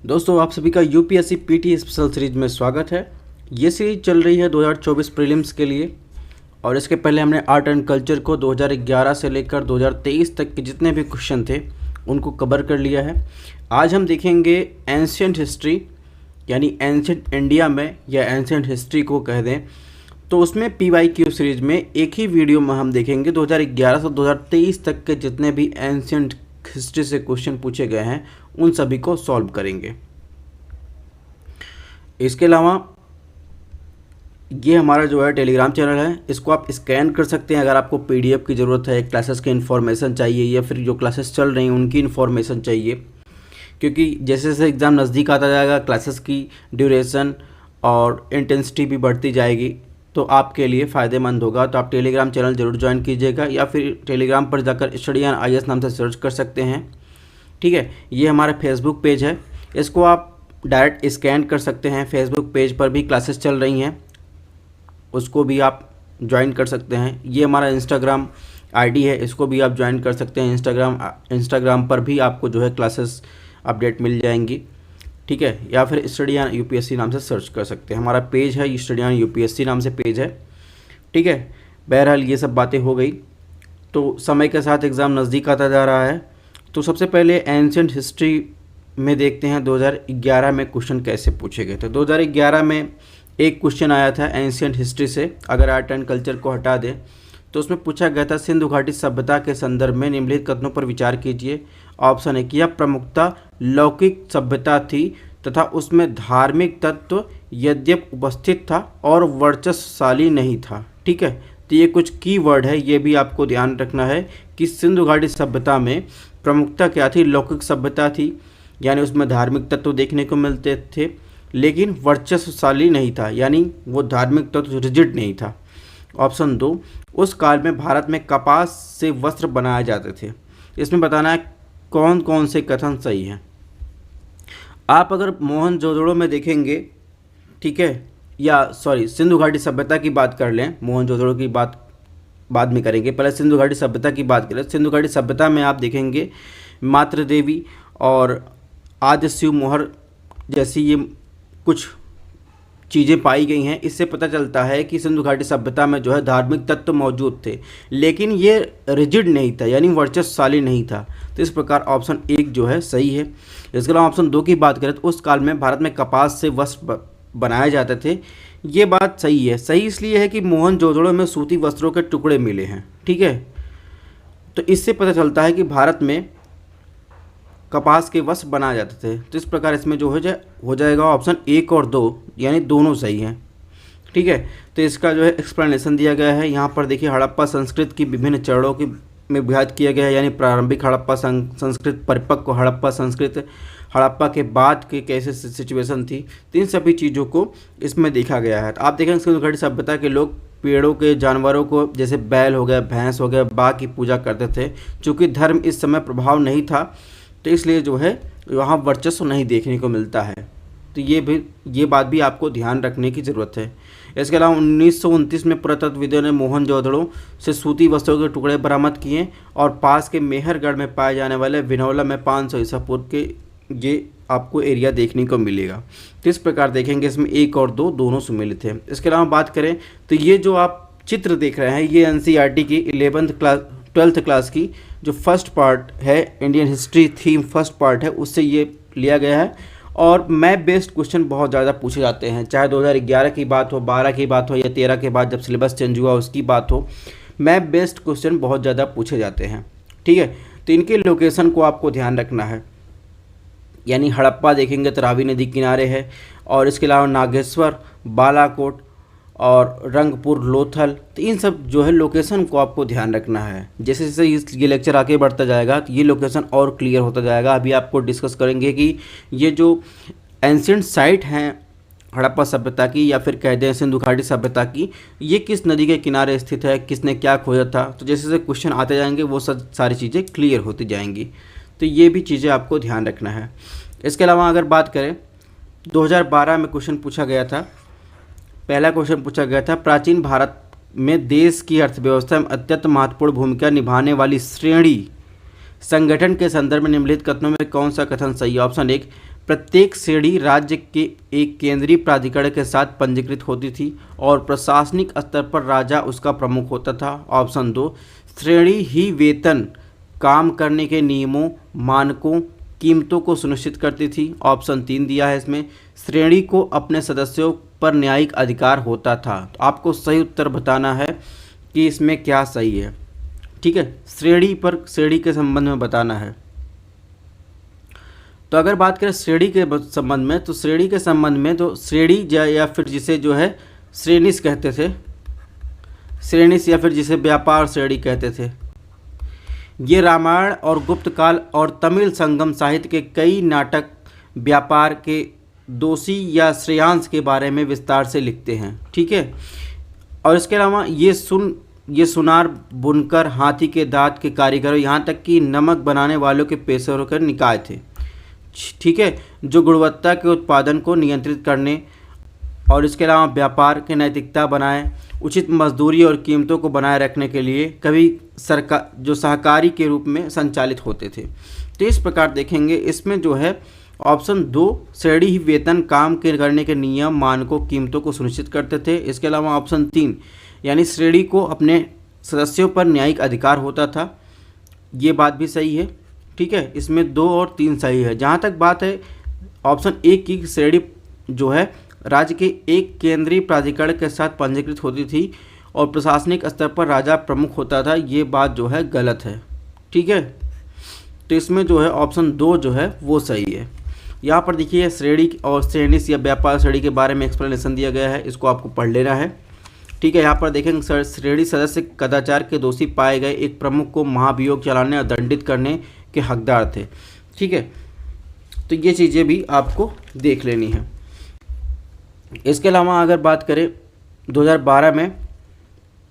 दोस्तों आप सभी का यूपीएससी पीटी स्पेशल सीरीज में स्वागत है। ये सीरीज चल रही है 2024 प्रीलिम्स के लिए और इसके पहले हमने आर्ट एंड कल्चर को 2011 से लेकर 2023 तक के जितने भी क्वेश्चन थे उनको कवर कर लिया है। आज हम देखेंगे एंशिएंट हिस्ट्री यानी एंशिएंट इंडिया में या एंशिएंट हिस्ट्री को कह दें तो उसमें पीवाईक्यू सीरीज में एक ही वीडियो में हम देखेंगे 2011 से 2023 तक के जितने भी एंशिएंट हिस्ट्री से क्वेश्चन पूछे गए हैं उन सभी को सॉल्व करेंगे। इसके अलावा ये हमारा जो है टेलीग्राम चैनल है, इसको आप स्कैन कर सकते हैं अगर आपको पीडीएफ की ज़रूरत है, क्लासेस की इन्फॉर्मेशन चाहिए या फिर जो क्लासेस चल रही हैं उनकी इन्फॉर्मेशन चाहिए, क्योंकि जैसे जैसे एग्ज़ाम नज़दीक आता जाएगा क्लासेस की ड्यूरेशन और इंटेंसिटी भी बढ़ती जाएगी, तो आपके लिए फ़ायदेमंद होगा। तो आप टेलीग्राम चैनल ज़रूर ज्वाइन कीजिएगा या फिर टेलीग्राम पर जाकर स्टडी ऑन आईएएस नाम से सर्च कर सकते हैं। ठीक है, ये हमारा फेसबुक पेज है, इसको आप डायरेक्ट स्कैन कर सकते हैं। फेसबुक पेज पर भी क्लासेस चल रही हैं, उसको भी आप ज्वाइन कर सकते हैं। ये हमारा इंस्टाग्राम आईडी है, इसको भी आप ज्वाइन कर सकते हैं। इंस्टाग्राम पर भी आपको जो है क्लासेस अपडेट मिल जाएंगी। ठीक है, या फिर स्टडी ऑन यूपीएससी नाम से सर्च कर सकते हैं। हमारा पेज है स्टडी ऑन यूपीएससी नाम से पेज है। ठीक है, बहरहाल ये सब बातें हो गई, तो समय के साथ एग्ज़ाम नज़दीक आता जा रहा है। तो सबसे पहले एंशिएंट हिस्ट्री में देखते हैं 2011 में क्वेश्चन कैसे पूछे गए थे। 2011 में एक क्वेश्चन आया था एंशिएंट हिस्ट्री से, अगर आर्ट एंड कल्चर को हटा दें तो उसमें पूछा गया था सिंधु घाटी सभ्यता के संदर्भ में निम्नलिखित कथनों पर विचार कीजिए। ऑप्शन है कि यह प्रमुखता लौकिक सभ्यता थी तथा उसमें धार्मिक तत्व यद्यप उपस्थित था और वर्चस्वशाली नहीं था। ठीक है, तो ये कुछ की वर्ड है, ये भी आपको ध्यान रखना है कि सिंधु घाटी सभ्यता में प्रमुखता क्या थी, लौकिक सभ्यता थी, यानी उसमें धार्मिक तत्व देखने को मिलते थे लेकिन वर्चस्वशाली नहीं था, यानी वो धार्मिक तत्व रिजिड नहीं था। ऑप्शन 2, उस काल में भारत में कपास से वस्त्र बनाए जाते थे। इसमें बताना है कौन कौन से कथन सही हैं। आप अगर मोहनजोदड़ो में देखेंगे, ठीक है, या सॉरी सिंधु घाटी सभ्यता की बात कर लें, मोहनजोदड़ो की बात बाद में करेंगे, पहले सिंधु घाटी सभ्यता की बात करें। सिंधु घाटी सभ्यता में आप देखेंगे मातृ देवी और आद्य शिव मोहर जैसी ये कुछ चीज़ें पाई गई हैं। इससे पता चलता है कि सिंधु घाटी सभ्यता में जो है धार्मिक तत्व मौजूद थे लेकिन ये रिजिड नहीं था, यानी वर्चस्वशाली नहीं था। तो इस प्रकार ऑप्शन 1 जो है सही है। इसके अलावा ऑप्शन 2 की बात करें तो उस काल में भारत में कपास से वस्त्र बनाए जाते थे, ये बात सही है। सही इसलिए है कि मोहनजोदड़ो में सूती वस्त्रों के टुकड़े मिले हैं। ठीक है, तो इससे पता चलता है कि भारत में कपास के वस्त्र बनाए जाते थे। तो इस प्रकार इसमें जो हो जाएगा ऑप्शन 1 और 2, यानी दोनों सही हैं। ठीक है, तो इसका जो है एक्सप्लेनेशन दिया गया है यहाँ पर। देखिए, हड़प्पा संस्कृत की विभिन्न चरणों की में विभाजित किया गया है, यानी प्रारंभिक हड़प्पा संस्कृत, परिपक्व हड़प्पा संस्कृत, हड़प्पा के बाद के कैसे सिचुएशन थी, तो इन सभी चीज़ों को इसमें देखा गया है। तो आप देखेंगे सिंधु घाटी सभ्यता के लोग पेड़ों के जानवरों को जैसे बैल हो गया, भैंस हो गया, बाघ की पूजा करते थे। चूँकि धर्म इस समय प्रभाव नहीं था तो इसलिए जो है वहाँ वर्चस्व नहीं देखने को मिलता है। तो ये बात भी आपको ध्यान रखने की ज़रूरत है। इसके अलावा 1929 में पुरातत्वविदों ने मोहनजोदड़ो से सूती वस्त्रों के टुकड़े बरामद किए और पास के मेहरगढ़ में पाए जाने वाले विनोला में 500 ईसा पूर्व के ये आपको एरिया देखने को मिलेगा। तो इस प्रकार देखेंगे इसमें 1 और 2 दोनों सम्मिलित हैं। इसके अलावा बात करें तो ये जो आप चित्र देख रहे हैं ये एनसीईआरटी की 12th क्लास की जो फर्स्ट पार्ट है, Indian history theme first part है, उससे ये लिया गया है। और मैप बेस्ड क्वेश्चन बहुत ज़्यादा पूछे जाते हैं, चाहे 2011 की बात हो, 12 की बात हो या 13 के बाद जब सिलेबस चेंज हुआ उसकी बात हो, मैप बेस्ड क्वेश्चन बहुत ज़्यादा पूछे जाते हैं। ठीक है, तो इनके लोकेशन को आपको ध्यान रखना है, यानी हड़प्पा देखेंगे तो रावी नदी किनारे है, और इसके अलावा नागेश्वर, बालाकोट और रंगपुर, लोथल, तो इन सब जो है लोकेशन को आपको ध्यान रखना है। जैसे जैसे ये लेक्चर आगे बढ़ता जाएगा तो ये लोकेशन और क्लियर होता जाएगा। अभी आपको डिस्कस करेंगे कि ये जो एंशिएंट साइट हैं हड़प्पा सभ्यता की या फिर कह दें सिंधु घाटी सभ्यता की, ये किस नदी के किनारे स्थित है, किसने क्या खोजा था। तो जैसे जैसे क्वेश्चन आते जाएंगे वो सब सारी चीज़ें क्लियर होती जाएंगी। तो ये भी चीज़ें आपको ध्यान रखना है। इसके अलावा अगर बात करें 2012 में क्वेश्चन पूछा गया था, पहला क्वेश्चन पूछा गया था प्राचीन भारत में देश की अर्थव्यवस्था में अत्यंत महत्वपूर्ण भूमिका निभाने वाली श्रेणी संगठन के संदर्भ में निम्नलिखित कथनों में कौन सा कथन सही है। ऑप्शन 1, प्रत्येक श्रेणी राज्य के एक केंद्रीय प्राधिकरण के साथ पंजीकृत होती थी और प्रशासनिक स्तर पर राजा उसका प्रमुख होता था। ऑप्शन 2, श्रेणी ही वेतन, काम करने के नियमों, मानकों, कीमतों को सुनिश्चित करती थी। ऑप्शन 3 दिया है इसमें, श्रेणी को अपने सदस्यों पर न्यायिक अधिकार होता था। तो आपको सही उत्तर बताना है कि इसमें क्या सही है। ठीक है, श्रेणी के संबंध में बताना है। तो अगर बात करें श्रेणी के संबंध में, तो श्रेणी के संबंध में तो श्रेणी या फिर जिसे जो है श्रेणिस कहते थे, श्रेणिस या फिर जिसे व्यापार श्रेणी कहते थे, ये रामायण और गुप्त काल और तमिल संगम साहित्य के कई नाटक व्यापार के दोषी या श्रेयांश के बारे में विस्तार से लिखते हैं। ठीक है, और इसके अलावा ये सुनार, बुनकर, हाथी के दांत के कारीगरों, यहाँ तक कि नमक बनाने वालों के पेशेवरों के निकाय थे। ठीक है, जो गुणवत्ता के उत्पादन को नियंत्रित करने और इसके अलावा व्यापार के नैतिकता बनाए, उचित मजदूरी और कीमतों को बनाए रखने के लिए कभी सरकार जो सहकारी के रूप में संचालित होते थे। तो इस प्रकार देखेंगे इसमें जो है ऑप्शन 2, श्रेणी ही वेतन, काम के करने के नियम, मानकों, कीमतों को सुनिश्चित करते थे। इसके अलावा ऑप्शन 3, यानी श्रेणी को अपने सदस्यों पर न्यायिक अधिकार होता था, ये बात भी सही है। ठीक है, इसमें 2 और 3 सही है। जहाँ तक बात है ऑप्शन 1 की, श्रेणी जो है राज्य के एक केंद्रीय प्राधिकरण के साथ पंजीकृत होती थी और प्रशासनिक स्तर पर राजा प्रमुख होता था, ये बात जो है गलत है। ठीक है, तो इसमें जो है ऑप्शन 2 जो है वो सही है। यहाँ पर देखिए श्रेणी और श्रेणिस या व्यापार श्रेणी के बारे में एक्सप्लेनेशन दिया गया है, इसको आपको पढ़ लेना है। ठीक है, यहाँ पर देखेंगे श्रेणी सदस्य कदाचार के दोषी पाए गए एक प्रमुख को महाभियोग चलाने और दंडित करने के हकदार थे। ठीक है, तो ये चीज़ें भी आपको देख लेनी है। इसके अलावा अगर बात करें 2012 में,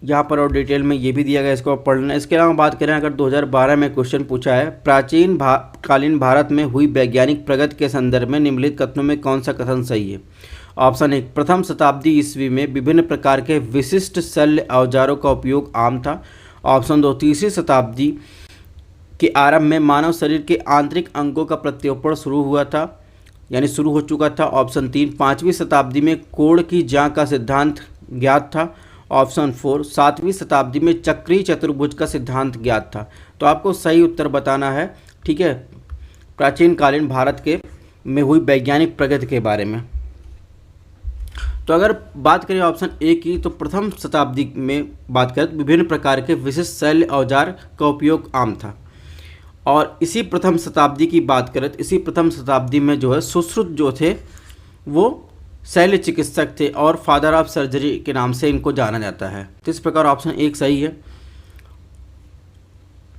यहाँ पर और डिटेल में ये भी दिया गया, इसको आप पढ़ना। इसके अलावा बात करें अगर 2012 में क्वेश्चन पूछा है, प्राचीन कालीन भारत में हुई वैज्ञानिक प्रगति के संदर्भ में निम्नलिखित कथनों में कौन सा कथन सही है। ऑप्शन 1, प्रथम शताब्दी ईस्वी में विभिन्न प्रकार के विशिष्ट शल्य औजारों का उपयोग आम था। ऑप्शन 2, तीसरी शताब्दी के आरंभ में मानव शरीर के आंतरिक अंगों का प्रत्यारोपण शुरू हुआ था, यानी शुरू हो चुका था। ऑप्शन 3, 5वीं शताब्दी में कोण की जांच का सिद्धांत ज्ञात था। ऑप्शन 4, 7वीं शताब्दी में चक्रीय चतुर्भुज का सिद्धांत ज्ञात था। तो आपको सही उत्तर बताना है। ठीक है, प्राचीन कालीन भारत के में हुई वैज्ञानिक प्रगति के बारे में। तो अगर बात करें ऑप्शन ए की, तो प्रथम शताब्दी में बात करें तो विभिन्न प्रकार के विशिष्ट शल्य औजार का उपयोग आम था। और इसी प्रथम शताब्दी की बात करें तो इसी प्रथम शताब्दी में जो है सुश्रुत जो थे वो शल्य चिकित्सक थे और फादर ऑफ सर्जरी के नाम से इनको जाना जाता है। तो इस प्रकार ऑप्शन 1 सही है।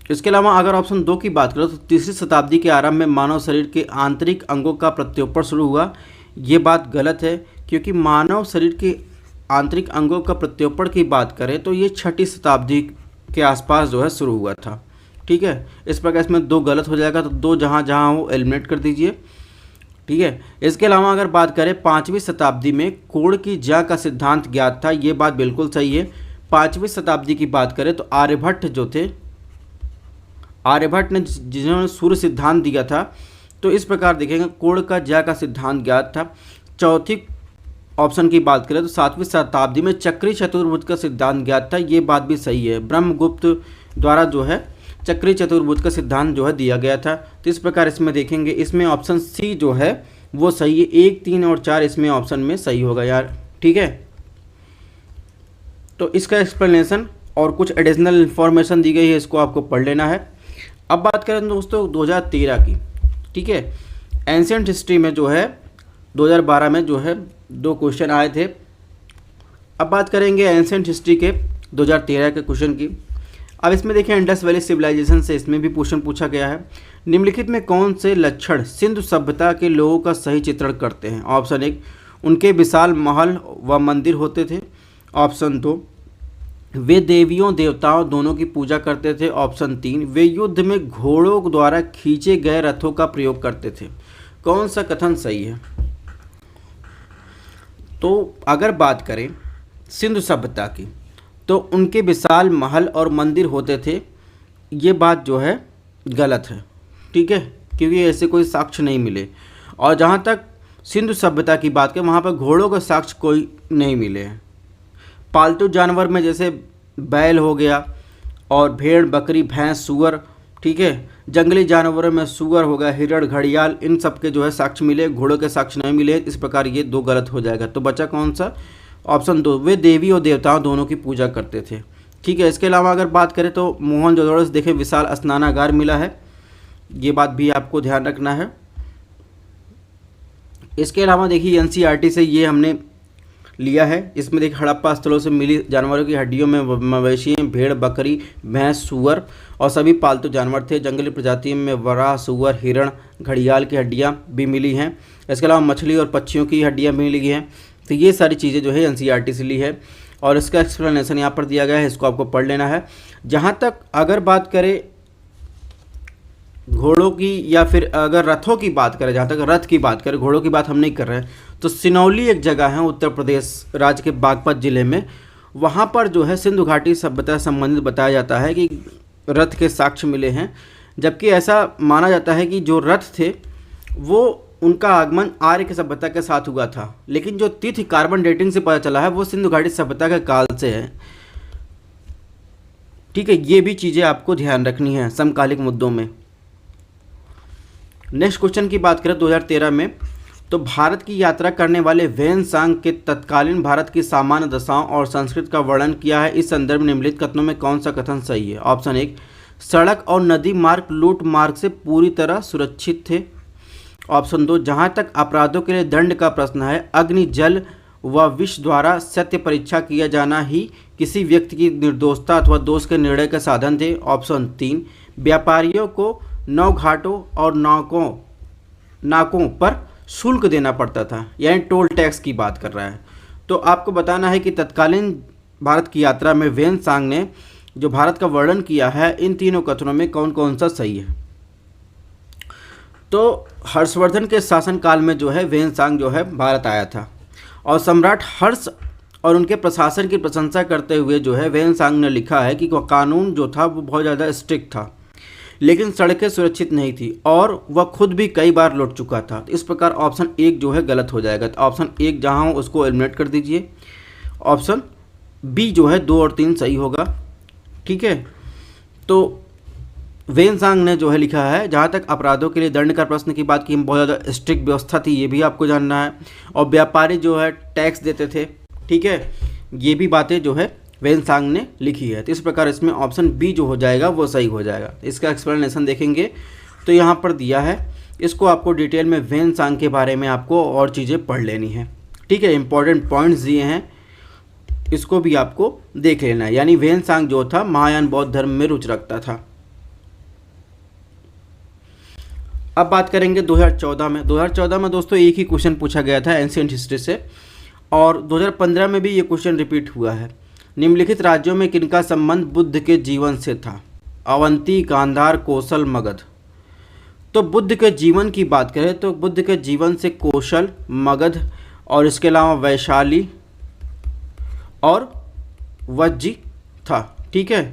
इसके अलावा अगर ऑप्शन 2 की बात करें तो तीसरी शताब्दी के आरंभ में मानव शरीर के आंतरिक अंगों का प्रत्यारोपण शुरू हुआ, ये बात गलत है, क्योंकि मानव शरीर के आंतरिक अंगों का प्रत्यारोपण की बात करें तो ये 6ठी शताब्दी के आसपास जो है शुरू हुआ था। ठीक है, इस प्रकार इसमें 2 गलत हो जाएगा, तो 2 जहाँ हो एलिमिनेट कर दीजिए। ठीक है, इसके अलावा अगर बात करें 5वीं शताब्दी में कोण की जांच का सिद्धांत ज्ञात था, ये बात बिल्कुल सही है। 5वीं शताब्दी की बात करें तो आर्यभट्ट जो थे, आर्यभट्ट ने जिन्होंने सूर्य सिद्धांत दिया था, तो इस प्रकार देखेंगे कोण का जांच का सिद्धांत ज्ञात था। चौथी ऑप्शन की बात करें तो 7वीं शताब्दी में चक्रीय चतुर्भुज का सिद्धांत ज्ञात था, ये बात भी सही है। ब्रह्मगुप्त द्वारा जो है चक्रीय चतुर्भुज का सिद्धांत जो है दिया गया था। तो इस प्रकार इसमें देखेंगे इसमें ऑप्शन सी जो है वो सही है। 1, 3 और 4 इसमें ऑप्शन में सही होगा यार। ठीक है, तो इसका एक्सप्लेनेशन और कुछ एडिशनल इन्फॉर्मेशन दी गई है, इसको आपको पढ़ लेना है। अब बात करें दोस्तों 2013 की। ठीक है, एंशिएंट हिस्ट्री में जो है 2012 में जो है 2 क्वेश्चन आए थे। अब बात करेंगे एंशिएंट हिस्ट्री के 2013 के क्वेश्चन की। अब इसमें देखें इंडस वैली सिविलाइजेशन से इसमें भी क्वेश्चन पूछा गया है। निम्नलिखित में कौन से लक्षण सिंधु सभ्यता के लोगों का सही चित्रण करते हैं। ऑप्शन 1, उनके विशाल महल व मंदिर होते थे। ऑप्शन 2, वे देवियों देवताओं दोनों की पूजा करते थे। ऑप्शन 3, वे युद्ध में घोड़ों द्वारा खींचे गए रथों का प्रयोग करते थे। कौन सा कथन सही है। तो अगर बात करें सिंधु सभ्यता की तो उनके विशाल महल और मंदिर होते थे, ये बात जो है गलत है। ठीक है, क्योंकि ऐसे कोई साक्ष्य नहीं मिले। और जहाँ तक सिंधु सभ्यता की बात करें वहाँ पर घोड़ों के साक्ष्य कोई नहीं मिले हैं। पालतू जानवर में जैसे बैल हो गया और भेड़, बकरी, भैंस, सूअर, ठीक है। जंगली जानवरों में सूअर हो गया, हिरण, घड़ियाल, इन सब के जो है साक्ष्य मिले, घोड़ों के साक्ष्य नहीं मिले। इस प्रकार ये 2 गलत हो जाएगा। तो बचा कौन सा? ऑप्शन 2, वे देवी और देवताओं दोनों की पूजा करते थे, ठीक है। इसके अलावा अगर बात करें तो मोहनजोदड़ो से देखें विशाल स्नानागार मिला है, ये बात भी आपको ध्यान रखना है। इसके अलावा देखिए एनसीईआरटी से ये हमने लिया है, इसमें देखिए हड़प्पा स्थलों से मिली जानवरों की हड्डियों में मवेशी, भेड़, बकरी, भैंस, सूअर और सभी पालतू जानवर थे। जंगली प्रजातियों में वराह, सूअर, हिरण, घड़ियाल की हड्डियां भी मिली हैं। इसके अलावा मछली और पक्षियों की हड्डियां भी मिली हैं। तो ये सारी चीज़ें जो है एनसीईआरटी से ली है और इसका एक्सप्लेनेशन यहाँ पर दिया गया है, इसको आपको पढ़ लेना है। जहाँ तक अगर बात करें घोड़ों की या फिर अगर रथों की बात करें, जहाँ तक रथ की बात करें, घोड़ों की बात हम नहीं कर रहे हैं, तो सिनौली एक जगह है उत्तर प्रदेश राज्य के बागपत ज़िले में। वहाँ पर जो है सिंधु घाटी सभ्यता से संबंधित बताया जाता है कि रथ के साक्ष्य मिले हैं। जबकि ऐसा माना जाता है कि जो रथ थे वो उनका आगमन आर्य की सभ्यता के साथ हुआ था, लेकिन जो तिथि कार्बन डेटिंग से पता चला है वो सिंधु घाटी सभ्यता के काल से है, ठीक है। ये भी चीज़ें आपको ध्यान रखनी है समकालिक मुद्दों में। नेक्स्ट क्वेश्चन की बात करें 2013 में, तो भारत की यात्रा करने वाले वेन-सांग के तत्कालीन भारत की सामान्य दशाओं और संस्कृति का वर्णन किया है। इस संदर्भ में निम्नलिखित कथनों में कौन सा कथन सही है? ऑप्शन 1, सड़क और नदी मार्ग लूट मार्ग से पूरी तरह सुरक्षित थे। ऑप्शन 2, जहाँ तक अपराधों के लिए दंड का प्रश्न है, अग्नि, जल व विष द्वारा सत्य परीक्षा किया जाना ही किसी व्यक्ति की निर्दोषता अथवा दोष के निर्णय के साधन थे। ऑप्शन 3, व्यापारियों को नौ घाटों और नाकों पर शुल्क देना पड़ता था, यानी टोल टैक्स की बात कर रहा है। तो आपको बताना है कि तत्कालीन भारत की यात्रा में वेन-सांग ने जो भारत का वर्णन किया है, इन तीनों कथनों में कौन कौन सा सही है? तो हर्षवर्धन के शासनकाल में जो है वेन-सांग जो है भारत आया था और सम्राट हर्ष और उनके प्रशासन की प्रशंसा करते हुए जो है वेन-सांग ने लिखा है कि कानून जो था वो बहुत ज़्यादा स्ट्रिक्ट था, लेकिन सड़कें सुरक्षित नहीं थी और वह खुद भी कई बार लौट चुका था। इस प्रकार ऑप्शन 1 जो है गलत हो जाएगा। तो ऑप्शन 1 जहां हो उसको एलिमिनेट कर दीजिए। ऑप्शन बी जो है 2 और 3 सही होगा, ठीक है। तो वेन-सांग ने जो है लिखा है, जहाँ तक अपराधों के लिए दंड का प्रश्न की बात की, बहुत ज़्यादा स्ट्रिक्ट व्यवस्था थी, ये भी आपको जानना है। और व्यापारी जो है टैक्स देते थे, ठीक है, ये भी बातें जो है वेन-सांग ने लिखी है। तो इस प्रकार इसमें ऑप्शन बी जो हो जाएगा वो सही हो जाएगा। इसका एक्सप्लेनेशन देखेंगे तो यहाँ पर दिया है, इसको आपको डिटेल में वेन-सांग के बारे में आपको और चीज़ें पढ़ लेनी है, ठीक है। इंपॉर्टेंट पॉइंट्स दिए हैं, इसको भी आपको देख लेना है। यानी वेन-सांग जो था महायान बौद्ध धर्म में रुचि रखता था। अब बात करेंगे 2014 में। 2014 में दोस्तों एक ही क्वेश्चन पूछा गया था एंशिएंट हिस्ट्री से, और 2015 में भी ये क्वेश्चन रिपीट हुआ है। निम्नलिखित राज्यों में किनका संबंध बुद्ध के जीवन से था? अवंती, गांधार, कौशल, मगध। तो बुद्ध के जीवन की बात करें तो बुद्ध के जीवन से कौशल, मगध और इसके अलावा वैशाली और वज्जी था, ठीक है।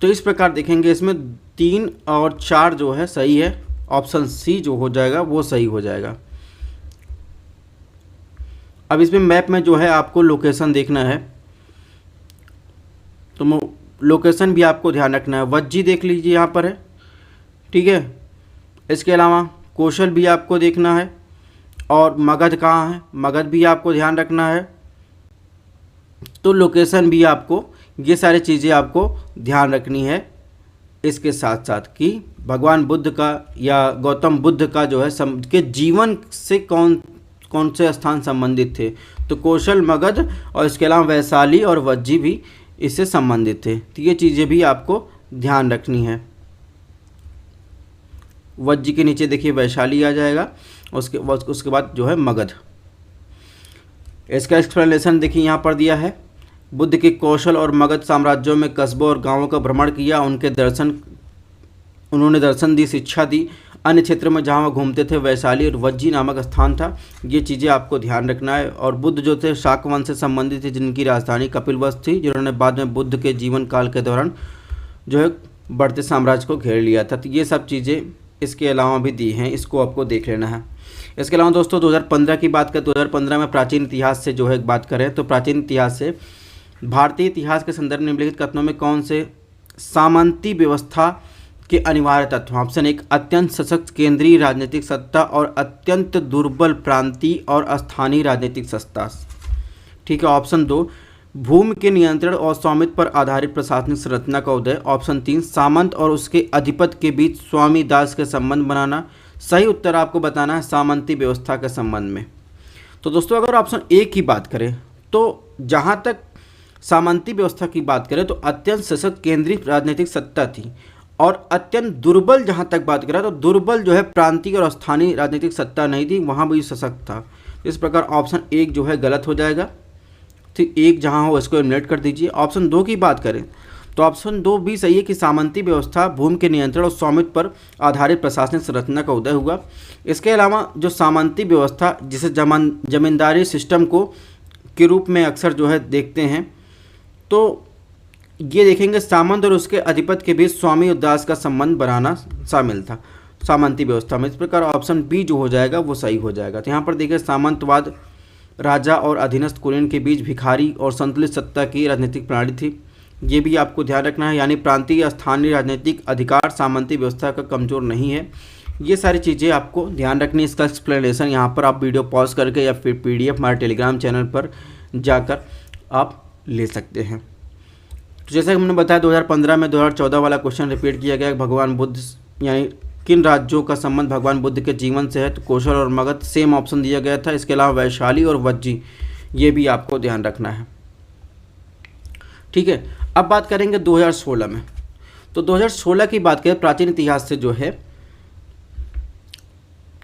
तो इस प्रकार देखेंगे, इसमें 3 और 4 जो है सही है। ऑप्शन सी जो हो जाएगा वो सही हो जाएगा। अब इसमें मैप में जो है आपको लोकेशन देखना है, तो लोकेशन भी आपको ध्यान रखना है। वज्जी देख लीजिए यहाँ पर है, ठीक है। इसके अलावा कौशल भी आपको देखना है और मगध कहाँ है, मगध भी आपको ध्यान रखना है। तो लोकेशन भी आपको, ये सारी चीज़ें आपको ध्यान रखनी है। इसके साथ साथ कि भगवान बुद्ध का या गौतम बुद्ध का जो है के जीवन से कौन से स्थान संबंधित थे, तो कौशल, मगध और इसके अलावा वैशाली और वज्जी भी इससे संबंधित थे। तो ये चीज़ें भी आपको ध्यान रखनी है। वज्जी के नीचे देखिए वैशाली आ जाएगा, उसके बाद जो है मगध। इसका एक्सप्लेनेशन देखिए यहाँ पर दिया है। बुद्ध के कौशल और मगध साम्राज्यों में कस्बों और गांवों का भ्रमण किया, उन्होंने दर्शन दी, शिक्षा दी। अन्य क्षेत्र में जहाँ वह घूमते थे वैशाली और वज्जी नामक स्थान था। ये चीज़ें आपको ध्यान रखना है। और बुद्ध जो थे शाक वंश से संबंधित थे, जिनकी राजधानी कपिलवस्तु थी, जिन्होंने बाद में बुद्ध के जीवन काल के दौरान जो है बढ़ते साम्राज्य को घेर लिया था। तो ये सब चीज़ें इसके अलावा भी दी हैं, इसको आपको देख लेना है। इसके अलावा दोस्तों 2015 की बात करें, 2015 में प्राचीन इतिहास से जो है बात करें तो प्राचीन इतिहास से भारतीय इतिहास के संदर्भ में निम्नलिखित कथनों में कौन से सामंती व्यवस्था के अनिवार्य तत्व? ऑप्शन 1 अत्यंत सशक्त केंद्रीय राजनीतिक सत्ता और अत्यंत दुर्बल प्रांतीय और स्थानीय राजनीतिक सत्ता। ठीक है। ऑप्शन 2 भूमि के नियंत्रण और स्वामित्व पर आधारित प्रशासनिक संरचना का उदय। ऑप्शन 3 सामंत और उसके अधिपति के बीच स्वामी दास के संबंध बनाना। सही उत्तर आपको बताना है सामंती व्यवस्था के संबंध में। तो दोस्तों अगर ऑप्शन ए की बात करें तो जहाँ तक सामंती व्यवस्था की बात करें तो अत्यंत सशक्त केंद्रीय राजनीतिक सत्ता थी, और अत्यंत दुर्बल जहाँ तक बात करें तो दुर्बल जो है प्रांतीय और स्थानीय राजनीतिक सत्ता नहीं थी, वहाँ भी सशक्त था। इस प्रकार ऑप्शन 1 जो है गलत हो जाएगा। ठीक, 1 जहाँ हो इसको एलिमिनेट कर दीजिए। ऑप्शन 2 की बात करें तो ऑप्शन 2 भी सही है कि सामंती व्यवस्था भूमि के नियंत्रण और स्वामित्व पर आधारित प्रशासनिक संरचना का उदय हुआ। इसके अलावा जो सामंती व्यवस्था जिसे जमींदारी सिस्टम को के रूप में अक्सर जो है देखते हैं, तो ये देखेंगे सामंत और उसके अधिपति के बीच स्वामी और दास का संबंध बनाना शामिल था सामंती व्यवस्था में। इस प्रकार ऑप्शन बी जो हो जाएगा वो सही हो जाएगा। तो यहाँ पर देखिए सामंतवाद राजा और अधीनस्थ कुलीन के बीच भिखारी और संतुलित सत्ता की राजनीतिक प्रणाली थी, ये भी आपको ध्यान रखना है। यानी प्रांतीय या स्थानीय राजनीतिक अधिकार सामंती व्यवस्था का कमज़ोर नहीं है। ये सारी चीज़ें आपको ध्यान रखनी है। इसका एक्सप्लेनेशन यहाँ पर आप वीडियो पॉज करके या फिर PDF हमारे टेलीग्राम चैनल पर जाकर आप ले सकते हैं। तो जैसा कि हमने बताया 2015 में 2014 वाला क्वेश्चन रिपीट किया गया। भगवान बुद्ध यानी किन राज्यों का संबंध भगवान बुद्ध के जीवन से है? तो कौशल और मगध सेम ऑप्शन दिया गया था। इसके अलावा वैशाली और वज्जी, ये भी आपको ध्यान रखना है। ठीक है। अब बात करेंगे 2016 में। तो 2016 की बात करें प्राचीन इतिहास से जो है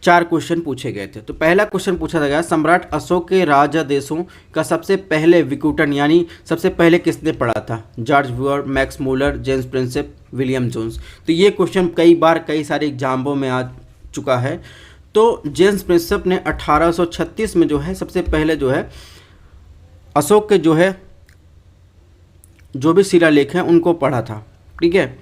4 क्वेश्चन पूछे गए थे। तो पहला क्वेश्चन पूछा गया सम्राट अशोक के राजादेशों का सबसे पहले विकुटन यानी सबसे पहले किसने पढ़ा था? जॉर्ज व्यूअर, Max Muller, James Prinsep, William Jones. तो ये क्वेश्चन कई बार कई सारे एग्जाम्पों में आ चुका है। तो जेम्स प्रिंसेप ने 1836 में जो है सबसे पहले जो है अशोक के जो है जो भी शिलालेख हैं उनको पढ़ा था। ठीक है।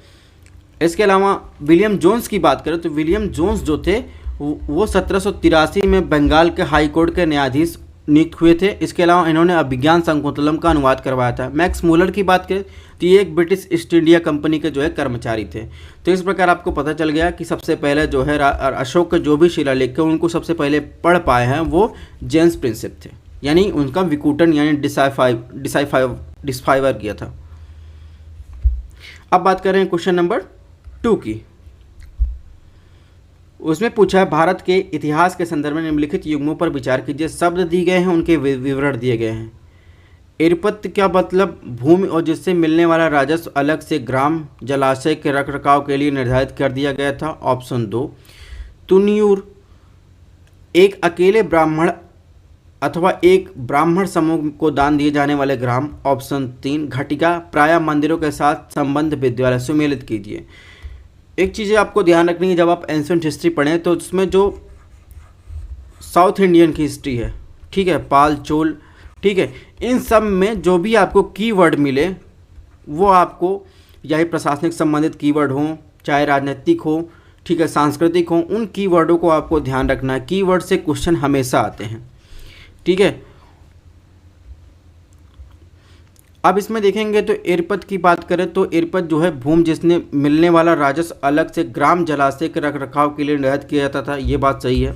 इसके अलावा विलियम जोन्स की बात करें तो विलियम जोन्स जो थे वो 1783 में बंगाल के हाई कोर्ट के न्यायाधीश नियुक्त हुए थे। इसके अलावा इन्होंने अभिज्ञान शकुंतलम का अनुवाद करवाया था। मैक्स मूलर की बात करें तो ये एक ब्रिटिश ईस्ट इंडिया कंपनी के जो है कर्मचारी थे। तो इस प्रकार आपको पता चल गया कि सबसे पहले जो है अशोक के जो भी शिलालेख हैं उनको सबसे पहले पढ़ पाए हैं वो जेम्स प्रिंसेप थे, यानी उनका विकुटन यानी डिसाइफाइवर किया था। अब बात करें क्वेश्चन नंबर 2 की। उसमें पूछा है भारत के इतिहास के संदर्भ में निम्नलिखित युग्मों पर विचार कीजिए। शब्द दिए गए हैं, उनके विवरण दिए गए हैं। एरपत्य क्या मतलब? भूमि और जिससे मिलने वाला राजस्व अलग से ग्राम जलाशय के रखरखाव के लिए निर्धारित कर दिया गया था। ऑप्शन 2 तुनियूर एक अकेले ब्राह्मण अथवा एक ब्राह्मण समूह को दान दिए जाने वाले ग्राम। ऑप्शन 3 घटिका प्रायः मंदिरों के साथ संबंध विद्यालय सुमेलित कीजिए। एक चीज़ें आपको ध्यान रखनी है, जब आप एंशिएंट हिस्ट्री पढ़ें तो उसमें जो साउथ इंडियन की हिस्ट्री है, ठीक है, पाल चोल, ठीक है, इन सब में जो भी आपको कीवर्ड मिले वो आपको या प्रशासनिक संबंधित कीवर्ड हों, चाहे राजनीतिक हो, ठीक है, सांस्कृतिक हो, उन कीवर्डों को आपको ध्यान रखना है। कीवर्ड से क्वेश्चन हमेशा आते हैं। ठीक है। अब इसमें देखेंगे तो एरपत की बात करें तो एरपत जो है भूमि जिसने मिलने वाला राजस्व अलग से ग्राम जलाशय के रखरखाव के लिए निर्धारित किया जाता था, ये बात सही है।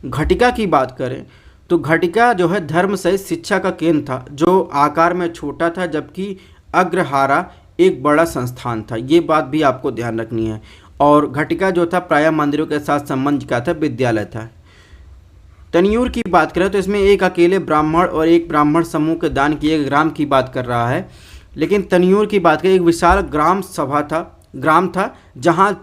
घटिका की बात करें तो घटिका जो है धर्म सहित शिक्षा का केंद्र था, जो आकार में छोटा था, जबकि अग्रहारा एक बड़ा संस्थान था। ये बात भी आपको ध्यान रखनी है। और घटिका जो था प्रायः मंदिरों के साथ संबंध का था, विद्यालय था। तनियूर की बात करें तो इसमें एक अकेले ब्राह्मण और एक ब्राह्मण समूह के दान किए ग्राम की बात कर रहा है। लेकिन तनियूर की बात करें एक विशाल ग्राम था जहां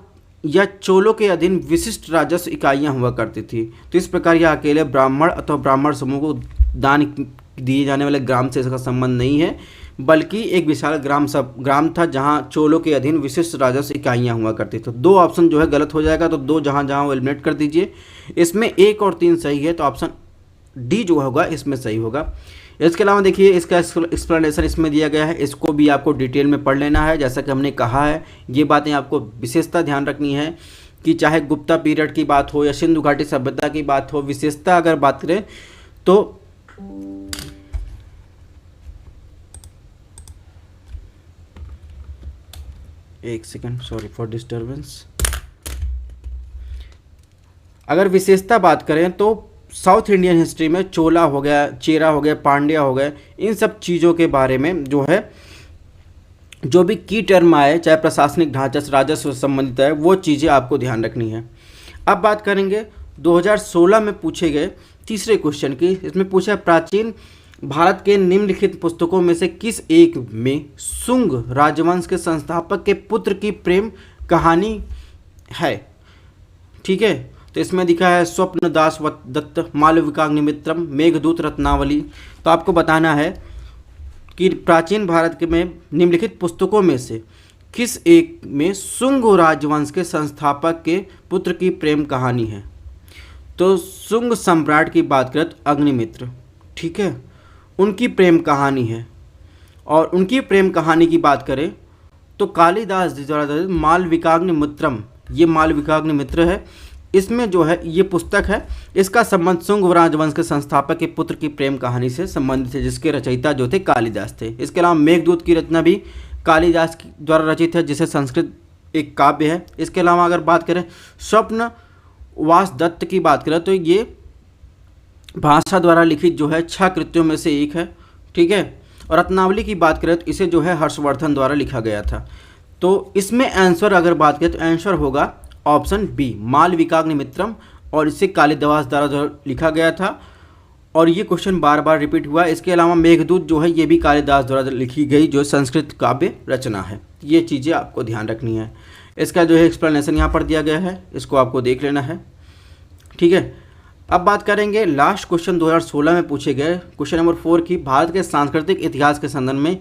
यह चोलों के अधीन विशिष्ट राजस्व इकाइयां हुआ करती थी। तो इस प्रकार यह अकेले ब्राह्मण अथवा ब्राह्मण समूह को दान दिए जाने वाले ग्राम से इसका संबंध नहीं है, बल्कि एक विशाल ग्राम था जहां चोलों के अधीन विशिष्ट राजस्व इकाइयां हुआ करती थी। तो 2 ऑप्शन जो है गलत हो जाएगा, तो 2 जहां वो एलिमिनेट कर दीजिए। इसमें 1 और 3 सही है, तो ऑप्शन डी जो होगा इसमें सही होगा। इसके अलावा देखिए इसका एक्सप्लेनेशन इसमें दिया गया है, इसको भी आपको डिटेल में पढ़ लेना है। जैसा कि हमने कहा है, ये बातें आपको विशेषता ध्यान रखनी है कि चाहे गुप्ता पीरियड की बात हो या सिंधु घाटी सभ्यता की बात हो, विशेषता अगर बात करें तो एक सेकेंड, सॉरी फॉर डिस्टर्बेंस। अगर विशेषता बात करें तो साउथ इंडियन हिस्ट्री में चोला हो गया, चेरा हो गया, पांड्या हो गए, इन सब चीज़ों के बारे में जो है जो भी की टर्म आए, चाहे प्रशासनिक ढांचा से राजस्व से संबंधित है, वो चीज़ें आपको ध्यान रखनी है। अब बात करेंगे 2016 में पूछे गए तीसरे क्वेश्चन की। इसमें पूछा है प्राचीन भारत के निम्नलिखित पुस्तकों में से किस एक में शुंग राजवंश के संस्थापक के पुत्र की प्रेम कहानी है। ठीक है, तो इसमें दिखा है स्वप्न दास दत्त, मालविकाग्निमित्रम, मेघदूत, रत्नावली। तो आपको बताना है कि प्राचीन भारत के में निम्नलिखित पुस्तकों में से किस एक में शुंग राजवंश के संस्थापक के पुत्र की प्रेम कहानी है। तो शुंग सम्राट की बात करें तो अग्निमित्र, ठीक है, उनकी प्रेम कहानी है। और उनकी प्रेम कहानी की बात करें तो कालिदास द्वारा मालविकाग्निमित्रम, ये मालविकाग्निमित्र है, इसमें जो है ये पुस्तक है, इसका संबंध शुंग राजवंश के संस्थापक के पुत्र की प्रेम कहानी से संबंधित है, जिसके रचयिता जो थे कालिदास थे। इसके अलावा मेघदूत की रचना भी कालिदास द्वारा रचित है, जिसे संस्कृत एक काव्य है। इसके अलावा अगर बात करें स्वप्न वास दत्त की बात करें तो ये भाषा द्वारा लिखित जो है 6 कृतियों में से एक है, ठीक है। और रत्नावली की बात करें तो इसे जो है हर्षवर्धन द्वारा लिखा गया था। तो इसमें आंसर अगर बात करें तो आंसर होगा ऑप्शन बी, मालविकाग्निमित्रम, और इसे कालिदास द्वारा लिखा गया था। और ये क्वेश्चन बार बार रिपीट हुआ। इसके अलावा मेघदूत जो है ये भी कालिदास द्वारा लिखी गई जो संस्कृत काव्य रचना है। ये चीज़ें आपको ध्यान रखनी है। इसका जो है एक्सप्लेनेशन यहाँ पर दिया गया है, इसको आपको देख लेना है, ठीक है। अब बात करेंगे लास्ट क्वेश्चन 2016 में पूछे गए क्वेश्चन नंबर 4 की। भारत के सांस्कृतिक इतिहास के संदर्भ में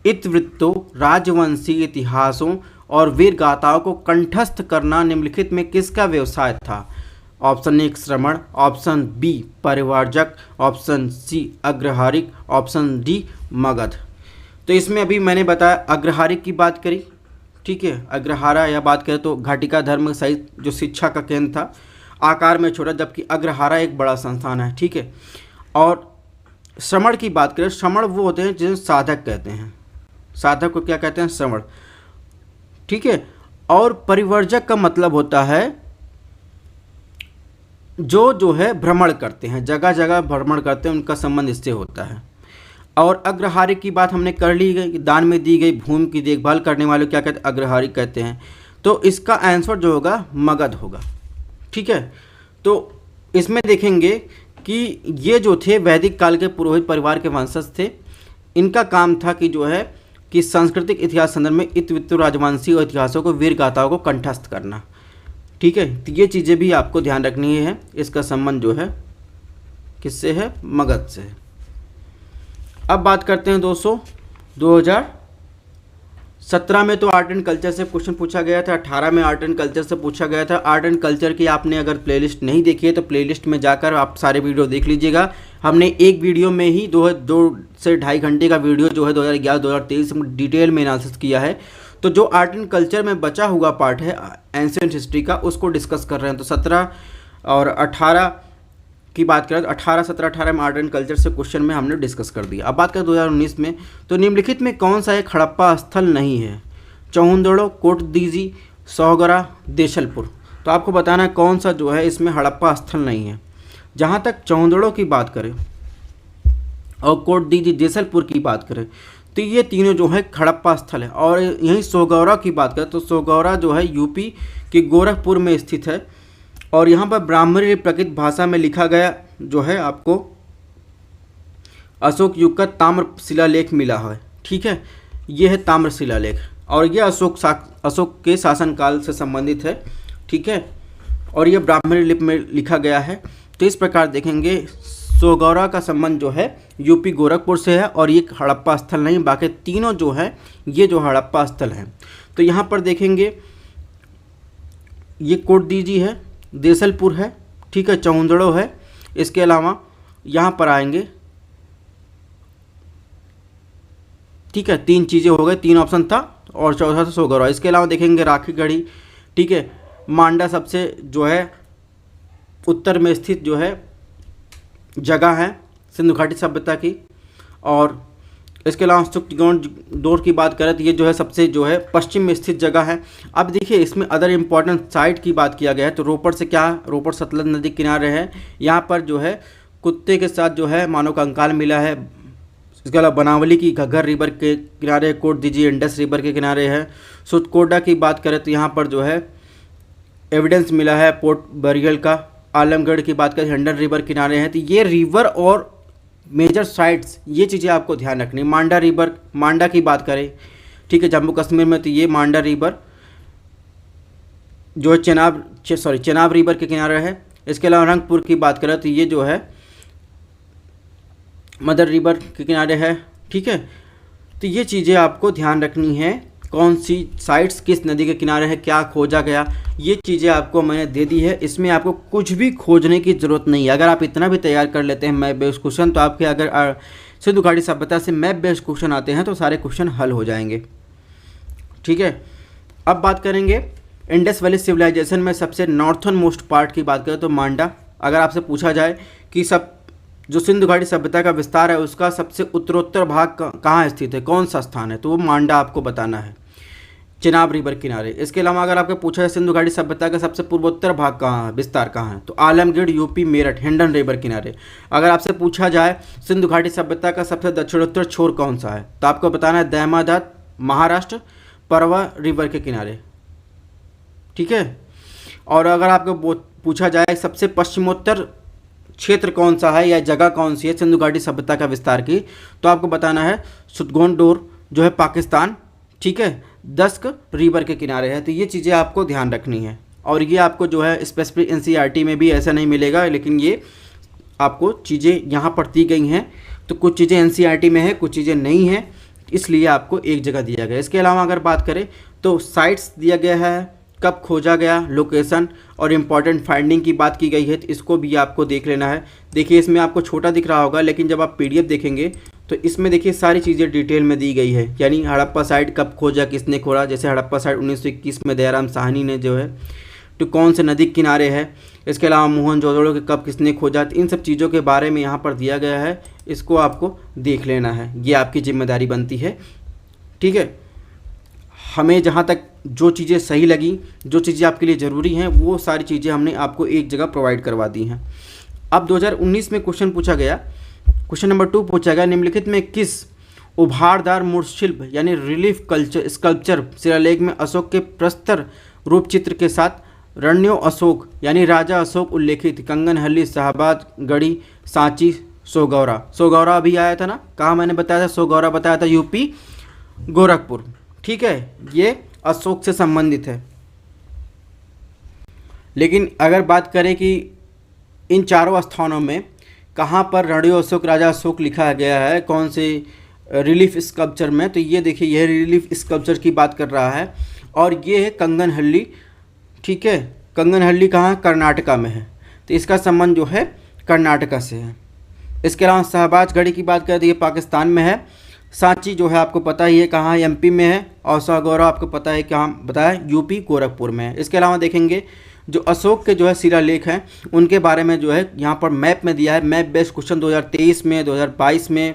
इतिवृत्तों, राजवंशी इतिहासों और वीर गाथाओं को कंठस्थ करना निम्नलिखित में किसका व्यवसाय था। ऑप्शन ए श्रमण, ऑप्शन बी परिवारजक, ऑप्शन सी अग्रहारिक, ऑप्शन डी मगध। तो इसमें अभी मैंने बताया अग्रहारिक की बात करी, ठीक है। अग्रहारा या बात करें तो घाटिका धर्म सहित जो शिक्षा का केंद्र था, आकार में छोटा, जबकि अग्रहारा एक बड़ा संस्थान है, ठीक है। और श्रमण की बात करें, श्रमण वो होते हैं जिन्हें साधक कहते हैं, साधक को क्या कहते हैं, श्रमण, ठीक है। और परिवर्जक का मतलब होता है जो है भ्रमण करते हैं, जगह जगह भ्रमण करते हैं, उनका संबंध इससे होता है। और अग्रहारिक की बात हमने कर ली गई, दान में दी गई भूमि की देखभाल करने वाले क्या कहते हैं, अग्रहारिक कहते हैं। तो इसका आंसर जो होगा मगध होगा, ठीक है। तो इसमें देखेंगे कि ये जो थे वैदिक काल के पुरोहित परिवार के वंशज थे। इनका काम था कि जो है कि सांस्कृतिक इतिहास संदर्भ में इतिवृत्तों, राजवंशी और इतिहासों को, वीर गाथाओं को कंठस्थ करना, ठीक है। तो ये चीज़ें भी आपको ध्यान रखनी है। इसका संबंध जो है किससे है, मगध से है। अब बात करते हैं दोस्तों 2017 में तो आर्ट एंड कल्चर से क्वेश्चन पूछा गया था, 18 में आर्ट एंड कल्चर से पूछा गया था। आर्ट एंड कल्चर की आपने अगर प्लेलिस्ट नहीं देखी है तो प्लेलिस्ट में जाकर आप सारे वीडियो देख लीजिएगा। हमने एक वीडियो में ही 2 से 2.5 घंटे का वीडियो जो है 2011-2023 में डिटेल में एनालिसिस किया है। तो जो आर्ट एंड कल्चर में बचा हुआ पार्ट है एंशिएंट हिस्ट्री का, उसको डिस्कस कर रहे हैं। तो 17 और 18 की बात करें तो 18, 17, 18 में आर्ट एंड कल्चर से क्वेश्चन में हमने डिस्कस कर दिया। अब बात करें 2019 में, तो निम्नलिखित में कौन सा एक हड़प्पा स्थल नहीं है। चौहंदड़ो, कोटदीजी, सौगरा, देशलपुर। तो आपको बताना है कौन सा जो है इसमें हड़प्पा स्थल नहीं है। जहाँ तक चौहंदड़ो की बात करें और कोटदीजी, देशलपुर की बात करें तो ये तीनों जो है हड़प्पा स्थल है। और यहीं सोगौरा की बात करें तो सोगौरा जो है यूपी के गोरखपुर में स्थित है। और यहाँ पर ब्राह्मणी प्रकृत भाषा में लिखा गया जो है आपको अशोक युग का ताम्र शिलालेख मिला है, ठीक है। ये है ताम्र शिलालेख और ये अशोक के शासनकाल से संबंधित है, ठीक है। और ये ब्राह्मणी लिपि में लिखा गया है। तो इस प्रकार देखेंगे सोगौरा का संबंध जो है यूपी गोरखपुर से है और ये हड़प्पा स्थल नहीं, बाकी तीनों जो है ये जो हड़प्पा स्थल हैं। तो यहाँ पर देखेंगे ये कोटदीजी है, देशलपुर है, ठीक है, चौहंदड़ो है। इसके अलावा यहाँ पर आएंगे, ठीक है, 3 चीज़ें हो गई, 3 ऑप्शन था और चौथा था सोगौरा। इसके अलावा देखेंगे राखीगढ़ी, ठीक है, मांडा सबसे जो है उत्तर में स्थित जो है जगह है सिंधु घाटी सभ्यता की। और इसके अलावा सुक्तिगौंड डोर की बात करें तो ये जो है सबसे जो है पश्चिम में स्थित जगह है। अब देखिए इसमें अदर इम्पॉर्टेंट साइट की बात किया गया है तो रोपड़ से क्या, रोपड़ सतलज नदी किनारे है, यहाँ पर जो है कुत्ते के साथ जो है मानव कंकाल मिला है। इसके अलावा बनावली की घग्गर रिवर के किनारे, कोट दीजिए इंडस रिवर के किनारे है। सुतकोटा की बात करें तो यहाँ पर जो है एविडेंस मिला है पोर्ट बरियल का। आलमगढ़ की बात करें हिंडन रिवर किनारे हैं। तो ये रिवर और मेजर साइट्स, ये चीज़ें आपको ध्यान रखनी। मांडा रिवर, मांडा की बात करें, ठीक है, जम्मू कश्मीर में तो ये मांडा रिवर जो है चेनाब रिवर के किनारे है। इसके अलावा रंगपुर की बात करें तो ये जो है मदर रिवर के किनारे है, ठीक है। तो ये चीज़ें आपको ध्यान रखनी है, कौन सी साइट्स किस नदी के किनारे है, क्या खोजा गया, ये चीज़ें आपको मैंने दे दी है। इसमें आपको कुछ भी खोजने की ज़रूरत नहीं है। अगर आप इतना भी तैयार कर लेते हैं मैप बेस्ड क्वेश्चन, तो आपके अगर सिंधु घाटी सभ्यता से मैप बेस्ड क्वेश्चन आते हैं तो सारे क्वेश्चन हल हो जाएंगे, ठीक है। अब बात करेंगे इंडस वैली सिविलाइजेशन में सबसे नॉर्थन मोस्ट पार्ट की बात करें तो मांडा। अगर आपसे पूछा जाए कि सब जो सिंधु घाटी सभ्यता का विस्तार है उसका सबसे उत्तरोत्तर भाग कहाँ स्थित है, कौन सा स्थान है, तो वो मांडा आपको बताना है, चेनाब रिवर किनारे। इसके अलावा अगर आपको पूछा है सिंधु घाटी सभ्यता का सबसे पूर्वोत्तर भाग कहाँ है, विस्तार कहाँ है, तो आलमगढ़ यूपी मेरठ हिंडन रिवर किनारे। अगर आपसे पूछा जाए सिंधु घाटी सभ्यता का सबसे दक्षिणोत्तर छोर कौन सा है, तो आपको बताना है दहमादात महाराष्ट्र परवा रिवर के किनारे, ठीक है। और अगर आपको पूछा जाए सबसे पश्चिमोत्तर क्षेत्र कौन सा है या जगह कौन सी है सिंधु घाटी सभ्यता का विस्तार की, तो आपको बताना है सुतगोंड डोर जो है पाकिस्तान, ठीक है, दस्क रिवर के किनारे है। तो ये चीज़ें आपको ध्यान रखनी है। और ये आपको जो है स्पेसिफिक एनसीईआरटी में भी ऐसा नहीं मिलेगा, लेकिन ये आपको चीज़ें यहाँ पर दी गई हैं। तो कुछ चीज़ें एनसीईआरटी में है, कुछ चीज़ें नहीं हैं, इसलिए आपको एक जगह दिया गया। इसके अलावा अगर बात करें तो साइट्स दिया गया है, कब खोजा गया, लोकेशन और इम्पॉर्टेंट फाइंडिंग की बात की गई है, तो इसको भी आपको देख लेना है। देखिए इसमें आपको छोटा दिख रहा होगा, लेकिन जब आप पीडीएफ देखेंगे तो इसमें देखिए सारी चीज़ें डिटेल में दी गई है। यानी हड़प्पा साइट कब खोजा, किसने खोजा, जैसे हड़प्पा साइट 1921 में दयाराम साहनी ने जो है, तो कौन से नदी किनारे है। इसके अलावा मोहनजोदड़ो के कब किसने खोजा, तो इन सब चीज़ों के बारे में यहाँ पर दिया गया है, इसको आपको देख लेना है, ये आपकी जिम्मेदारी बनती है, ठीक है। हमें जहाँ तक जो चीज़ें सही लगी, जो चीज़ें आपके लिए ज़रूरी हैं, वो सारी चीज़ें हमने आपको एक जगह प्रोवाइड करवा दी हैं। अब 2019 में क्वेश्चन पूछा गया, क्वेश्चन नंबर 2 पूछा गया, निम्नलिखित में किस उभारदार मूर्तिशिल्प यानी रिलीफ स्कल्पचर शिलालेख में अशोक के प्रस्तर रूप चित्र के साथ रणन्यो अशोक यानी राजा अशोक उल्लेखित, कंगनहल्ली, शाहबाद, गढ़ी, सांची, सोगौरा अभी आया था ना, कहाँ मैंने बताया था, सोगौरा बताया था, यूपी गोरखपुर, ठीक है, ये अशोक से संबंधित है। लेकिन अगर बात करें कि इन चारों स्थानों में कहाँ पर रणन्यो अशोक राजा अशोक लिखा गया है, कौन से रिलीफ स्कल्पचर में, तो ये देखिए यह रिलीफ स्कल्पचर की बात कर रहा है और ये है कंगनहल्ली, ठीक है। कंगनहल्ली कहाँ, कर्नाटका में है, तो इसका संबंध जो है कर्नाटका से है। इसके अलावा शाहबाज गढ़ी की बात करें तो ये पाकिस्तान में है। सांची जो है आपको पता ही है कहाँ, एमपी में है। और सोगौरा आपको पता है कहाँ, बताया यूपी गोरखपुर में है। इसके अलावा देखेंगे जो अशोक के जो है शिलालेख हैं उनके बारे में जो है यहाँ पर मैप में दिया है। मैप बेस्ड क्वेश्चन 2023 में, 2022 में,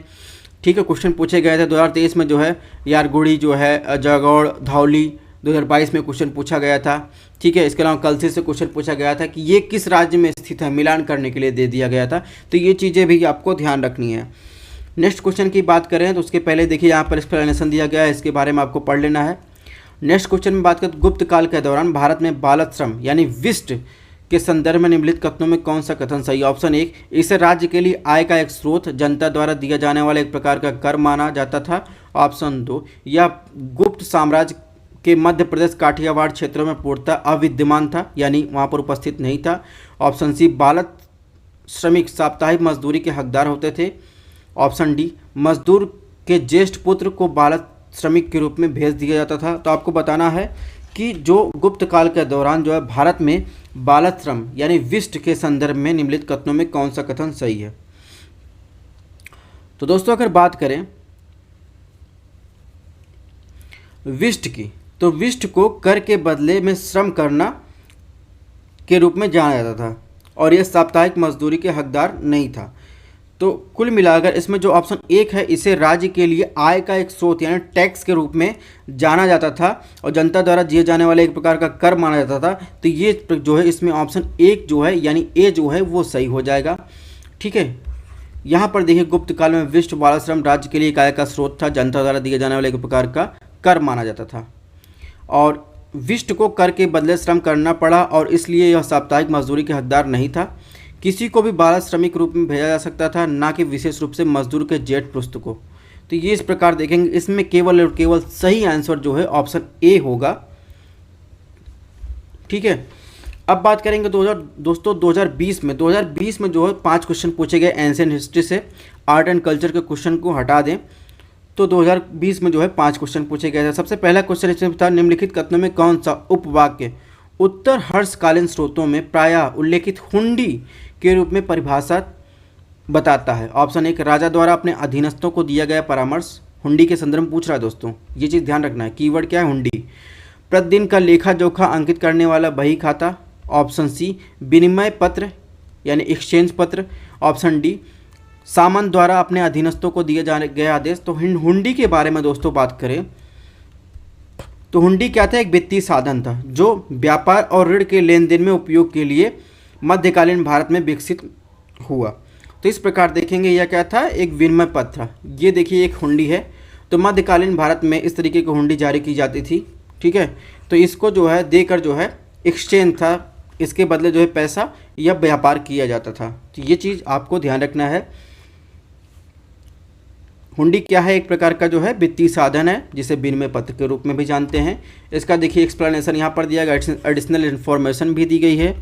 ठीक है, क्वेश्चन पूछे गए थे। 2023 में जो है यारगुड़ी जो है जागौड़ धौली 2022 में क्वेश्चन पूछा गया था, ठीक है। इसके अलावा कलसी से क्वेश्चन पूछा गया था कि ये किस राज्य में स्थित है, मिलान करने के लिए दे दिया गया था। तो ये चीज़ें भी आपको ध्यान रखनी है। नेक्स्ट क्वेश्चन की बात करें तो उसके पहले देखिए यहाँ पर एक्सप्लेनेशन दिया गया है, इसके बारे में आपको पढ़ लेना है। नेक्स्ट क्वेश्चन में बात करें, गुप्त काल के दौरान भारत में बाल श्रम यानी विष्ट के संदर्भ में निम्नलिखित कथनों में कौन सा कथन सही। ऑप्शन 1, इसे राज्य के लिए आय का एक स्रोत, जनता द्वारा दिया जाने वाला एक प्रकार का कर माना जाता था। ऑप्शन 2, यह गुप्त साम्राज्य के मध्य प्रदेश काठियावाड़ क्षेत्रों में पूर्णतः अविद्यमान था, यानी वहाँ पर उपस्थित नहीं था। ऑप्शन सी, बाल श्रमिक साप्ताहिक मजदूरी के हकदार होते थे। ऑप्शन डी, मजदूर के ज्येष्ठ पुत्र को बाल श्रमिक के रूप में भेज दिया जाता था। तो आपको बताना है कि जो गुप्त काल के दौरान जो है भारत में बाल श्रम यानी विष्ट के संदर्भ में निम्नलिखित कथनों में कौन सा कथन सही है। तो दोस्तों अगर बात करें विष्ट की, तो विष्ट को कर के बदले में श्रम करना के रूप में जाना जाता था और यह साप्ताहिक मजदूरी के हकदार नहीं था। तो कुल मिलाकर इसमें जो ऑप्शन एक है, इसे राज्य के लिए आय का एक स्रोत यानी टैक्स के रूप में जाना जाता था और जनता द्वारा दिए जाने वाले एक प्रकार का कर माना जाता था। तो ये जो है इसमें ऑप्शन एक जो है यानी ए जो है वो सही हो जाएगा। ठीक है, यहाँ पर देखिए गुप्त काल में विष्ट बालाश्रम राज्य के लिए एक आय का स्रोत था, जनता द्वारा दिए जाने वाले एक प्रकार का कर माना जाता था और विष्ट को कर के बदले श्रम करना पड़ा और इसलिए यह साप्ताहिक मजदूरी के हकदार नहीं था। किसी को भी बाल श्रमिक रूप में भेजा जा सकता था, ना कि विशेष रूप से मजदूर के जेठ पुरुष को। तो ये इस प्रकार देखेंगे, इसमें केवल और केवल सही आंसर जो है ऑप्शन ए होगा। ठीक है, अब बात करेंगे दोस्तों 2020 में जो है 5 क्वेश्चन पूछे गए एंशिएंट हिस्ट्री से। आर्ट एंड कल्चर के क्वेश्चन को हटा दें तो 2020 में जो है 5 क्वेश्चन पूछे गए थे। सबसे पहला क्वेश्चन इसमें था, निम्नलिखित कथनों में कौन सा उपवाक्य उत्तर हर्षकालीन स्रोतों में प्रायः उल्लेखित हुंडी के रूप में परिभाषा बताता है। ऑप्शन एक, राजा द्वारा अपने अधीनस्थों को दिया गया परामर्श। हुंडी के संदर्भ में पूछ रहा है दोस्तों, ये चीज़ ध्यान रखना है, कीवर्ड क्या है, हुंडी। प्रतिदिन का लेखा जोखा अंकित करने वाला बही खाता। ऑप्शन सी, विनिमय पत्र यानी एक्सचेंज पत्र। ऑप्शन डी, सामंत द्वारा अपने अधीनस्थों को दिए जाने गए आदेश। तो हुंडी के बारे में दोस्तों बात करें तो हुंडी क्या था, एक वित्तीय साधन था जो व्यापार और ऋण के लेन देन में उपयोग के लिए मध्यकालीन भारत में विकसित हुआ। तो इस प्रकार देखेंगे यह क्या था, एक विनिमय पत्र था। ये देखिए एक हुंडी है। तो मध्यकालीन भारत में इस तरीके की हुंडी जारी की जाती थी। ठीक है, तो इसको जो है देकर जो है एक्सचेंज था, इसके बदले जो है पैसा या व्यापार किया जाता था। तो ये चीज़ आपको ध्यान रखना है। हुंडी क्या है, एक प्रकार का जो है वित्तीय साधन है जिसे विनिमय पत्र के रूप में भी जानते हैं। इसका देखिए एक्सप्लेनेशन यहाँ पर दिया गया, एडिशनल इन्फॉर्मेशन भी दी गई है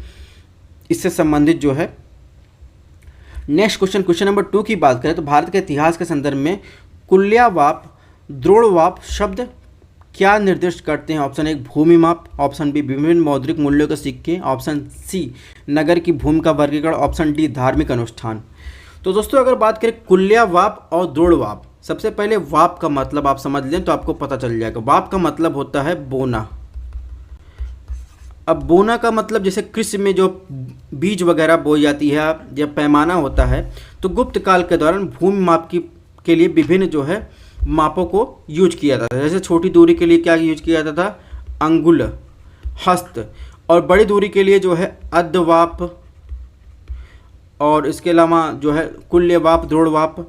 इससे संबंधित जो है। नेक्स्ट क्वेश्चन नंबर 2 की बात करें तो भारत के इतिहास के संदर्भ में कुल्यवाप द्रोणवाप शब्द क्या निर्दिष्ट करते हैं। ऑप्शन एक, भूमि माप। ऑप्शन बी, विभिन्न मौद्रिक मूल्यों के सिक्के। ऑप्शन सी, नगर की भूमि का वर्गीकरण। ऑप्शन डी, धार्मिक अनुष्ठान। तो दोस्तों अगर बात करें कुल्यवाप और द्रोणवाप, सबसे पहले वाप का मतलब आप समझ लें तो आपको पता चल जाएगा। वाप का मतलब होता है बोना। अब बोना का मतलब जैसे कृषि में जो बीज वगैरह बोई जाती है या पैमाना होता है, तो गुप्त काल के दौरान भूमि माप के लिए विभिन्न जो है मापों को यूज किया जाता था। जैसे छोटी दूरी के लिए क्या यूज किया जाता था, अंगुल, हस्त, और बड़ी दूरी के लिए जो है अर्धवाप और इसके अलावा जो है कुल्यवाप, द्रोणवाप।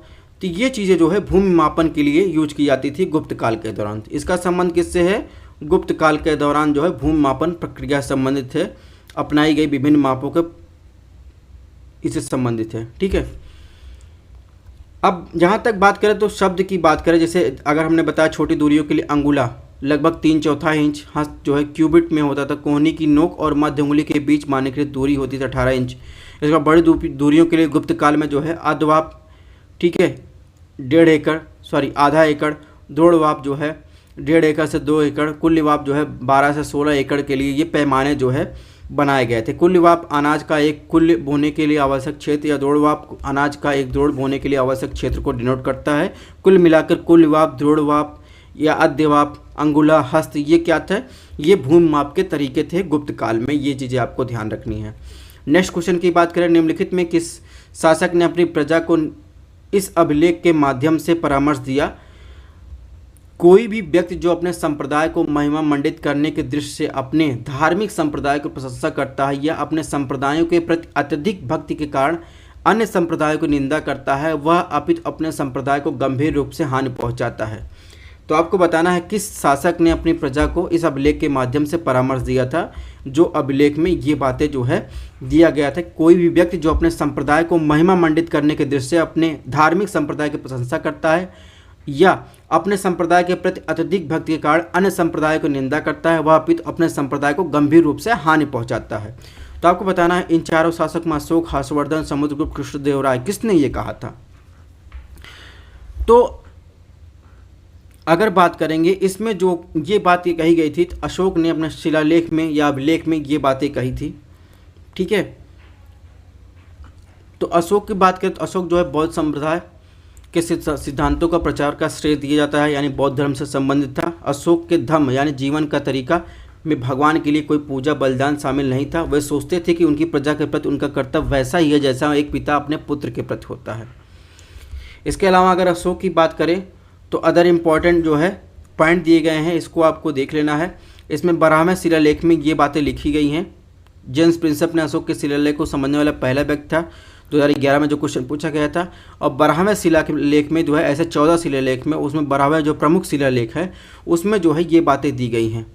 तो ये चीज़ें जो है भूमि मापन के लिए यूज की जाती थी गुप्त काल के दौरान। इसका संबंध किससे है, गुप्त काल के दौरान जो है भूमि मापन प्रक्रिया से संबंधित है, अपनाई गई विभिन्न मापों के इससे संबंधित है। ठीक है, अब जहाँ तक बात करें तो शब्द की बात करें, जैसे अगर हमने बताया छोटी दूरियों के लिए अंगुला लगभग 3/4 इंच, हस्त जो है क्यूबिट में होता था। कोहनी की नोक और मध्य उंगली के बीच मानकीकृत दूरी होती थी 18 इंच। इसका बड़ी दूरियों के लिए गुप्त काल में जो है अर्धवाप, ठीक है, 1.5 एकड़, सॉरी आधा एकड़। द्रोणवाप जो है 1.5 एकड़ से 2 एकड़। कुल्यवाप जो है 12 से 16 एकड़ के लिए ये पैमाने जो है बनाए गए थे। कुल्यवाप अनाज का एक कुल्य बोने के लिए आवश्यक क्षेत्र या द्रोणवाप अनाज का एक द्रोण बोने के लिए आवश्यक क्षेत्र को डिनोट करता है। कुल मिलाकर कुल्यवाप, द्रोणवाप या अर्धवाप, अंगुला, हस्त, ये क्या था, ये भूमि माप के तरीके थे गुप्त काल में। ये चीज़ें आपको ध्यान रखनी है। नेक्स्ट क्वेश्चन की बात करें, निम्नलिखित में किस शासक ने अपनी प्रजा को इस अभिलेख के माध्यम से परामर्श दिया। कोई भी व्यक्ति जो अपने संप्रदाय को महिमा मंडित करने के दृष्टि से अपने धार्मिक संप्रदाय को प्रशंसा करता है या अपने संप्रदायों के प्रति अत्यधिक भक्ति के कारण अन्य संप्रदायों की निंदा करता है, वह अपितु अपने संप्रदाय को गंभीर रूप से हानि पहुंचाता है। तो आपको बताना है किस शासक ने अपनी प्रजा को इस अभिलेख के माध्यम से परामर्श दिया था। जो अभिलेख में ये बातें जो है दिया गया था, कोई भी व्यक्ति जो अपने संप्रदाय को महिमा मंडित करने के दृष्टि से अपने धार्मिक संप्रदाय की प्रशंसा करता है या अपने संप्रदाय के प्रति अत्यधिक भक्ति के कारण अन्य संप्रदाय को निंदा करता है, वह अपितु अपने संप्रदाय को गंभीर रूप से हानि पहुंचाता है। तो आपको बताना है इन चारों शासक में अशोक, हर्षवर्धन, समुद्रगुप्त, कृष्णदेवराय, किसने ये कहा था। तो अगर बात करेंगे इसमें जो ये बात ये कही गई थी, तो अशोक ने अपने शिलालेख में या अभिलेख में ये बातें कही थी। ठीक है, तो अशोक की बात करें तो अशोक जो है बौद्ध संप्रदाय के सिद्धांतों का प्रचार का श्रेय दिया जाता है, यानी बौद्ध धर्म से संबंधित था। अशोक के धम्म यानी जीवन का तरीका में भगवान के लिए कोई पूजा बलिदान शामिल नहीं था। वे सोचते थे कि उनकी प्रजा के प्रति उनका कर्तव्य वैसा ही है जैसा एक पिता अपने पुत्र के प्रति होता है। इसके अलावा अगर अशोक की बात करें तो अदर इम्पॉर्टेंट जो है पॉइंट दिए गए हैं, इसको आपको देख लेना है। इसमें 12वें शिलालेख में ये बातें लिखी गई हैं। जेम्स प्रिंसेप ने अशोक के शिलालेख को समझने वाला पहला व्यक्ति था, 2011 में जो क्वेश्चन पूछा गया था। और 12वें शिलालेख में जो है ऐसे 14 शिलालेख में, उसमें 12वां जो प्रमुख शिलालेख है उसमें जो है ये बातें दी गई हैं।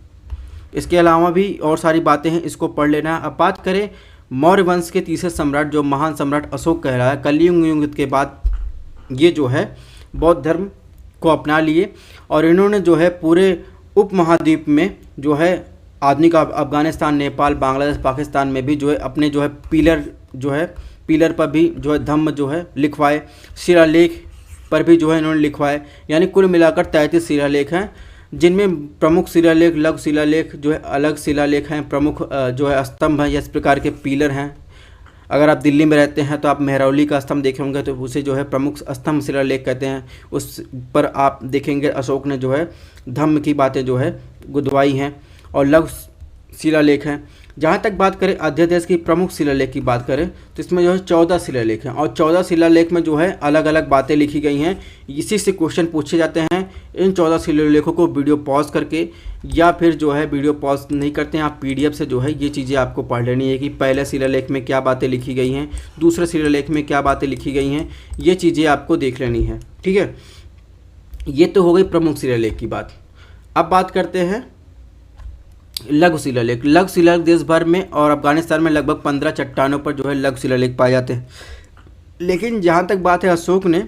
इसके अलावा भी और सारी बातें हैं, इसको पढ़ लेना है। अब बात करें मौर्य वंश के तीसरे सम्राट जो महान सम्राट अशोक कहलाया, कलियुग युग के बाद ये जो है बौद्ध धर्म को अपना लिए और इन्होंने जो है पूरे उपमहाद्वीप में जो है आधुनिक अफगानिस्तान, नेपाल, बांग्लादेश, पाकिस्तान में भी जो है अपने जो है पिलर पर भी जो है धम्म जो है लिखवाए, शिलालेख पर भी जो है इन्होंने लिखवाए। यानी कुल मिलाकर 33 शिलालेख हैं, जिनमें प्रमुख शिलालेख, लघु शिलालेख जो है अलग शिलालेख हैं, प्रमुख जो है स्तंभ हैं या इस प्रकार के पिलर हैं। अगर आप दिल्ली में रहते हैं तो आप मेहरौली का स्तंभ देखे होंगे तो उसे जो है प्रमुख स्तंभ शिलालेख कहते हैं। उस पर आप देखेंगे अशोक ने जो है धम्म की बातें जो है गुदवाई हैं और लघु शिलालेख हैं। जहाँ तक बात करें अध्यादेश की प्रमुख शिलालेख की बात करें तो इसमें जो है 14 शिलालेख हैं और 14 शिलालेख में जो है अलग अलग बातें लिखी गई हैं। इसी से क्वेश्चन पूछे जाते हैं। इन 14 शिलालेखों को वीडियो पॉज करके या फिर जो है वीडियो पॉज नहीं करते हैं आप PDF से जो है ये चीज़ें आपको पढ़ लेनी है कि पहले शिलालेख में क्या बातें लिखी गई हैं, दूसरे शिलालेख में क्या बातें लिखी गई हैं, ये चीज़ें आपको देख लेनी है। ठीक है, ये तो हो गई प्रमुख शिलालेख की बात। अब बात करते हैं लघु शिलालेख। लघु शिलालेख देश भर में और अफगानिस्तान में लगभग 15 चट्टानों पर जो है लघु शिलालेख पाए जाते हैं, लेकिन जहाँ तक बात है अशोक ने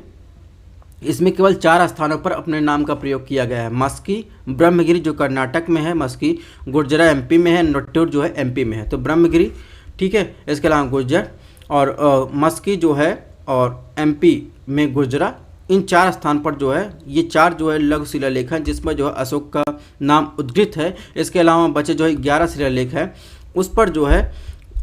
इसमें केवल 4 स्थानों पर अपने नाम का प्रयोग किया गया है। मस्की, ब्रह्मगिरी जो कर्नाटक में है, मस्की गुर्जरा MP में है, नट्टूर जो है MP में है। तो ब्रह्मगिरी ठीक है, इसके अलावा गुर्जर और मस्की जो है और MP में गुर्जरा, इन 4 स्थान पर जो है ये 4 जो है लघु शिलालेख हैं जिसमें जो है अशोक का नाम उद्धृत है। इसके अलावा बचे जो है 11 शिलालेख है उस पर जो है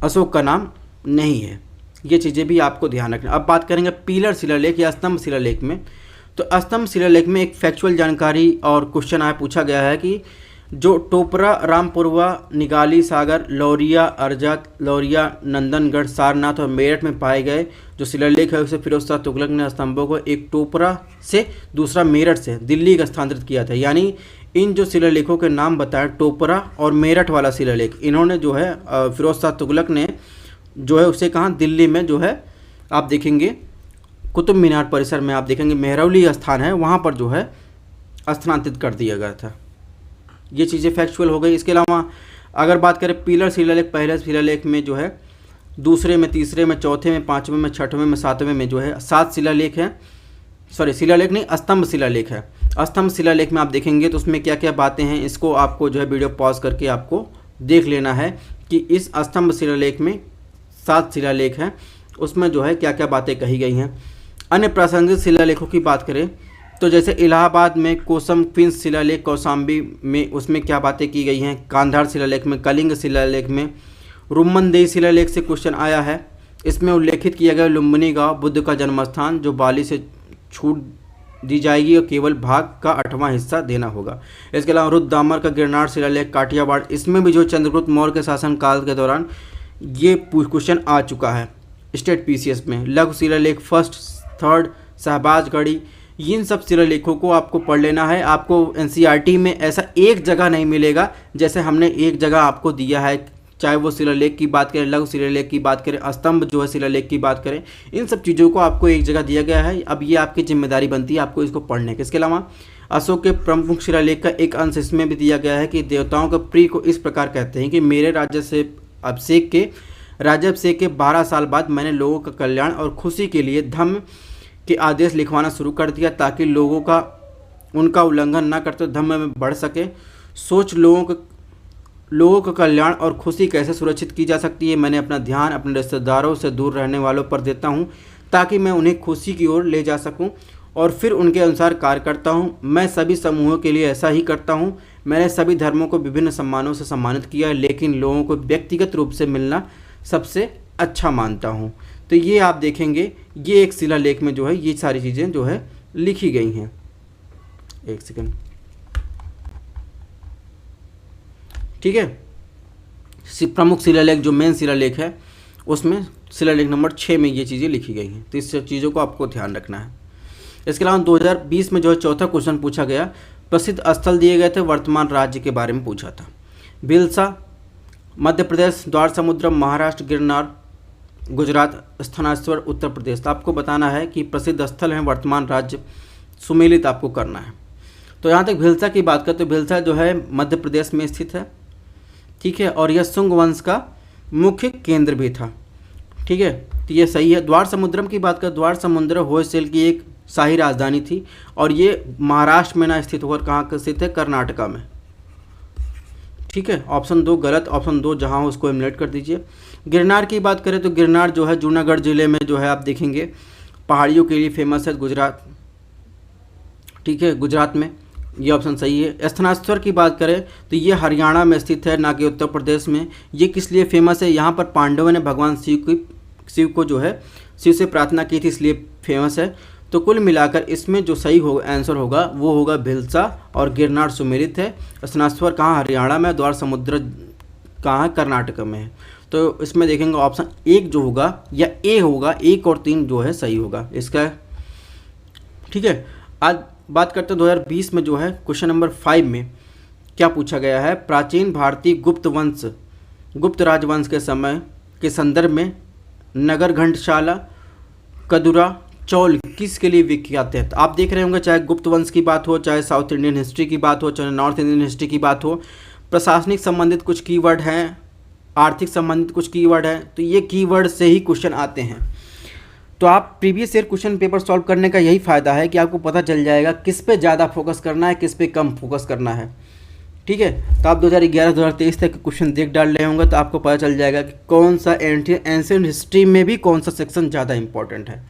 अशोक का नाम नहीं है। ये चीज़ें भी आपको ध्यान रखना। अब बात करेंगे पीलर शिलालेख या स्तंभ शिलालेख में। तो स्तंभ शिलालेख में एक फैक्चुअल जानकारी और क्वेश्चन आया पूछा गया है कि जो टोपरा, रामपुरवा, निगाली सागर, लौरिया, अर्जत, लौरिया, नंदनगढ़, सारनाथ और मेरठ में पाए गए जो शिलालेख है उसे फिरोज शाह तुगलक ने स्तंभों को एक टोपरा से दूसरा मेरठ से दिल्ली का स्थानांतरित किया था। यानी इन जो शिलालेखों के नाम बताए टोपरा और मेरठ वाला शिलालेख, इन्होंने जो है फिरोज शाह तुगलक ने जो है उसे कहाँ दिल्ली में जो है आप देखेंगे कुतुब मीनार परिसर में आप देखेंगे मेहरौली स्थान है वहाँ पर जो है स्थानांतरित कर दिया गया था। ये चीज़ें फैक्चुअल हो गई। इसके अलावा अगर बात करें पीलर शिलालेख, पहले शिलालेख में जो है दूसरे में, तीसरे में, चौथे में, 5वें में, 6वें में, 7वें में जो है 7 शिलालेख हैं। सॉरी शिलालेख नहीं, स्तंभ शिलालेख है। स्तंभ शिलालेख में आप देखेंगे तो उसमें क्या क्या बातें हैं, इसको आपको जो है वीडियो पॉज करके आपको देख लेना है कि इस स्तंभ शिलालेख में 7 शिलालेख हैं, उसमें जो है क्या क्या बातें कही गई हैं। अन्य प्रासंगिक शिलालेखों की बात करें तो जैसे इलाहाबाद में कोसम क्वींस शिलालेख, कौशाम्बी में उसमें क्या बातें की गई हैं, कांधार शिलालेख में, कलिंग शिलालेख में, रुम्मनदेही शिलालेख से क्वेश्चन आया है। इसमें उल्लेखित किया गया लुम्बिनी गांव बुद्ध का जन्मस्थान जो बाली से छूट दी जाएगी और केवल भाग का 8वां हिस्सा देना होगा। इसके अलावा रुद्रदामर का गिरनार शिलालेख काठियावाड़, इसमें भी जो चंद्रगुप्त मौर्य के शासनकाल के दौरान ये क्वेश्चन आ चुका है स्टेट PCS में। लघु शिलालेख 1st, 3rd, शहबाजगढ़ी, इन सब शिलालेखों को आपको पढ़ लेना है। आपको NCERT में ऐसा एक जगह नहीं मिलेगा जैसे हमने एक जगह आपको दिया है, चाहे वो शिलालेख की बात करें, लघु शिलालेख की बात करें, स्तंभ जो है शिलालेख की बात करें, इन सब चीज़ों को आपको एक जगह दिया गया है। अब ये आपकी जिम्मेदारी बनती है आपको इसको पढ़ने की। इसके अलावा अशोक के प्रमुख शिलालेख का एक अंश इसमें भी दिया गया है कि देवताओं के प्रिय को इस प्रकार कहते हैं कि मेरे राज्याभिषेक के 12 साल बाद मैंने लोगों का कल्याण और खुशी के लिए धम्म के आदेश लिखवाना शुरू कर दिया ताकि लोगों का उनका उल्लंघन न करते धम्म में बढ़ सके। सोच लोगों का कल्याण और खुशी कैसे सुरक्षित की जा सकती है, मैंने अपना ध्यान अपने रिश्तेदारों से दूर रहने वालों पर देता हूँ ताकि मैं उन्हें खुशी की ओर ले जा सकूँ और फिर उनके अनुसार कार्य करता हूँ। मैं सभी समूहों के लिए ऐसा ही करता हूँ। मैंने सभी धर्मों को विभिन्न सम्मानों से सम्मानित किया लेकिन लोगों को व्यक्तिगत रूप से मिलना सबसे अच्छा मानता हूँ। तो ये आप देखेंगे ये एक शिलालेख में जो है ये सारी चीज़ें जो है लिखी गई हैं। एक सेकंड। ठीक है। प्रमुख शिलालेख जो मेन शिलालेख है उसमें शिलालेख नंबर 6 में ये चीज़ें लिखी गई हैं, तो इस चीज़ों को आपको ध्यान रखना है। इसके अलावा 2020 में जो है चौथा क्वेश्चन पूछा गया, प्रसिद्ध स्थल दिए गए थे, वर्तमान राज्य के बारे में पूछा था। भिलसा मध्य प्रदेश, द्वार समुद्रम महाराष्ट्र, गिरनार गुजरात, स्थानेश्वर उत्तर प्रदेश। तो आपको बताना है कि प्रसिद्ध स्थल हैं, वर्तमान राज्य सुमेलित आपको करना है। तो यहाँ तक भिलसा की बात करें तो भिलसा जो है मध्य प्रदेश में स्थित है, ठीक है, और यह शुंग वंश का मुख्य केंद्र भी था, ठीक है, तो ये सही है। द्वार समुद्रम की बात करें, द्वार समुद्र होयसल की एक शाही राजधानी थी और ये महाराष्ट्र में ना स्थित होकर कहाँ स्थित है, कर्नाटका में, ठीक है। ऑप्शन 2 गलत, ऑप्शन 2 जहाँ हो उसको एलिमिनेट कर दीजिए। गिरनार की बात करें तो गिरनार जो है जूनागढ़ जिले में जो है आप देखेंगे पहाड़ियों के लिए फेमस है, गुजरात, ठीक है, गुजरात में, ये ऑप्शन सही है। स्थानेश्वर की बात करें तो ये हरियाणा में स्थित है, ना कि उत्तर प्रदेश में। ये किस लिए फेमस है, यहाँ पर पांडवों ने भगवान शिव को जो है शिव से प्रार्थना की थी, इसलिए फेमस है। तो कुल मिलाकर इसमें जो सही होगा आंसर होगा वो होगा भिलसा, और गिरनार सुमेलित है। स्थानेश्वर कहाँ, हरियाणा में, द्वार समुद्र कहाँ, कर्नाटक में है। तो इसमें देखेंगे ऑप्शन 1 जो होगा या ए होगा, 1 और 3 जो है सही होगा इसका, ठीक है। आज बात करते हैं 2020 में जो है क्वेश्चन नंबर 5 में क्या पूछा गया है, प्राचीन भारतीय गुप्त राजवंश के समय के संदर्भ में नगर घंटशाला, कदुरा, चौल किसके लिए विख्यात है। तो आप देख रहे होंगे चाहे गुप्त वंश की बात हो, चाहे साउथ इंडियन हिस्ट्री की बात हो, चाहे नॉर्थ इंडियन हिस्ट्री की बात हो, प्रशासनिक संबंधित कुछ कीवर्ड हैं, आर्थिक संबंधित कुछ कीवर्ड हैं, तो ये कीवर्ड से ही क्वेश्चन आते हैं। तो आप previous year question paper solve करने का यही फ़ायदा है कि आपको पता चल जाएगा किस पे ज़्यादा फोकस करना है, किस पे कम फोकस करना है, ठीक है। तो आप 2011-2023 तक क्वेश्चन देख डाल रहे होंगे तो आपको पता चल जाएगा कि कौन सा एंशिएंट हिस्ट्री में भी कौन सा सेक्शन ज़्यादा इंपॉर्टेंट है।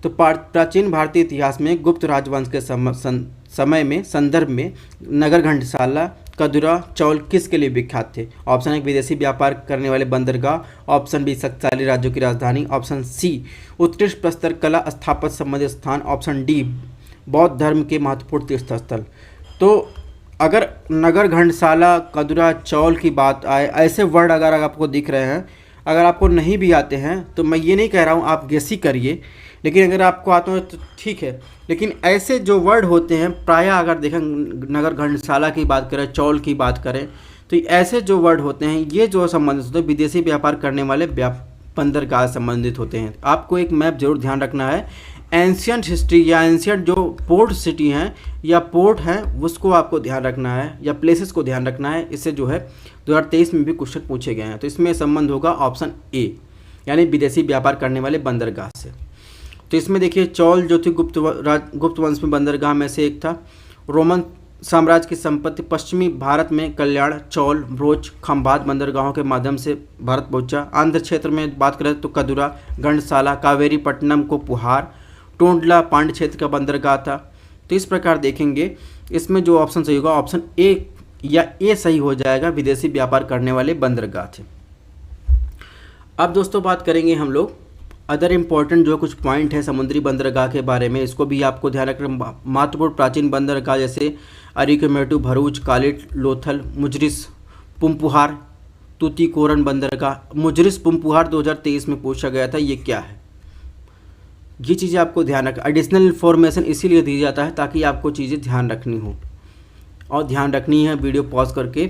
तो प्राचीन भारतीय इतिहास में गुप्त राजवंश के समय में संदर्भ में नगर घंटसाला, कदुरा, चौल किसके लिए विख्यात थे। ऑप्शन 1 विदेशी व्यापार करने वाले बंदरगाह, ऑप्शन बी शक्तिशाली राज्यों की राजधानी, ऑप्शन सी उत्कृष्ट प्रस्तर कला स्थापत्य संबंधित स्थान, ऑप्शन डी बौद्ध धर्म के महत्वपूर्ण तीर्थ स्थल। तो अगर नगर घंटसाला, कदुरा, चौल की बात आए, ऐसे वर्ड अगर आपको दिख रहे हैं, अगर आपको नहीं भी आते हैं तो मैं ये नहीं कह रहा हूँ आप गेस ही करिए, लेकिन अगर आपको आते हैं तो ठीक है। लेकिन ऐसे जो वर्ड होते हैं प्रायः अगर देखें नगर घंटसाला की बात करें, चौल की बात करें, तो ऐसे जो वर्ड होते हैं ये जो संबंधित होते हैं विदेशी व्यापार करने वाले बंदरगाह संबंधित होते हैं। आपको एक मैप जरूर ध्यान रखना है, एंशियंट हिस्ट्री या एंशियंट जो पोर्ट सिटी हैं या पोर्ट हैं उसको आपको ध्यान रखना है, या प्लेसेस को ध्यान रखना है। इससे जो है 2023 में भी क्वेश्चन पूछे गए हैं। तो इसमें संबंध होगा ऑप्शन ए, यानी विदेशी व्यापार करने वाले बंदरगाह से। तो इसमें देखिए चौल जो थी गुप्त वंश में बंदरगाह में से एक था। रोमन साम्राज्य की संपत्ति पश्चिमी भारत में कल्याण, चौल, भ्रोज, खंभात बंदरगाहों के माध्यम से भारत पहुंचा। आंध्र क्षेत्र में बात करें तो कदुरा, घंटसाला, कावेरीपट्टनम को पुहार, टोंडला पांड्य क्षेत्र का बंदरगाह था। तो इस प्रकार देखेंगे इसमें जो ऑप्शन सही होगा ऑप्शन ए या ए सही हो जाएगा, विदेशी व्यापार करने वाले बंदरगाह थे। अब दोस्तों बात करेंगे हम लोग अदर इम्पोर्टेंट जो कुछ पॉइंट है समुद्री बंदरगाह के बारे में, इसको भी आपको ध्यान रखना। महत्वपूर्ण प्राचीन बंदरगाह जैसे अरिकमेटू, भरूच, कालिट, लोथल, मुजरिस, पुम्पुहार, तूतीकोरन बंदरगाह। मुजरिस पुम्पुहार 2023 में पूछा गया था, ये क्या है, ये चीज़ें आपको ध्यान रख। एडिशनल इन्फॉर्मेशन इसीलिए दी जाता है ताकि आपको चीज़ें ध्यान रखनी हो, और ध्यान रखनी है वीडियो पॉज करके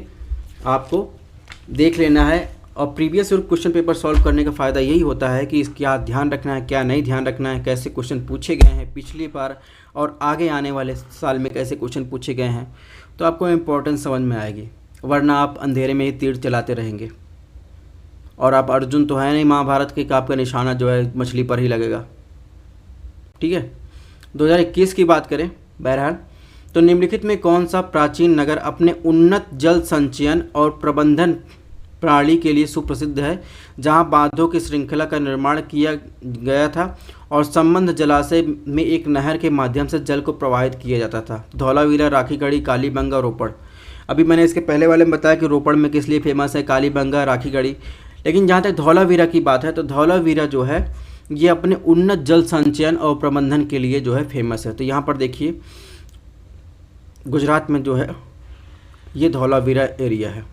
आपको देख लेना है। और previous year question paper solve करने का फ़ायदा यही होता है कि क्या ध्यान रखना है, क्या नहीं ध्यान रखना है, कैसे क्वेश्चन पूछे गए हैं पिछली बार और आगे आने वाले साल में कैसे क्वेश्चन पूछे गए हैं, तो आपको इम्पोर्टेंस समझ में आएगी। वरना आप अंधेरे में ही तीर चलाते रहेंगे, और आप अर्जुन तो है नहीं महाभारत के, आपका निशाना जो है मछली पर ही लगेगा, ठीक है। 2021 की बात करें बहरहाल, तो निम्नलिखित में कौन सा प्राचीन नगर अपने उन्नत जल संचयन और प्रबंधन प्रणाली के लिए सुप्रसिद्ध है, जहां बांधों की श्रृंखला का निर्माण किया गया था और संबंध जलाशय में एक नहर के माध्यम से जल को प्रवाहित किया जाता था। धौलावीरा, राखीगढ़ी, कालीबंगा, रोपड़। अभी मैंने इसके पहले वाले में बताया कि रोपड़ में किस लिए फेमस है, कालीबंगा, राखीगढ़ी। लेकिन जहाँ तक धौलावीरा की बात है तो धौलावीरा जो है ये अपने उन्नत जल संचयन और प्रबंधन के लिए जो है फेमस है। तो यहाँ पर देखिए गुजरात में जो है ये धौलावीरा एरिया है,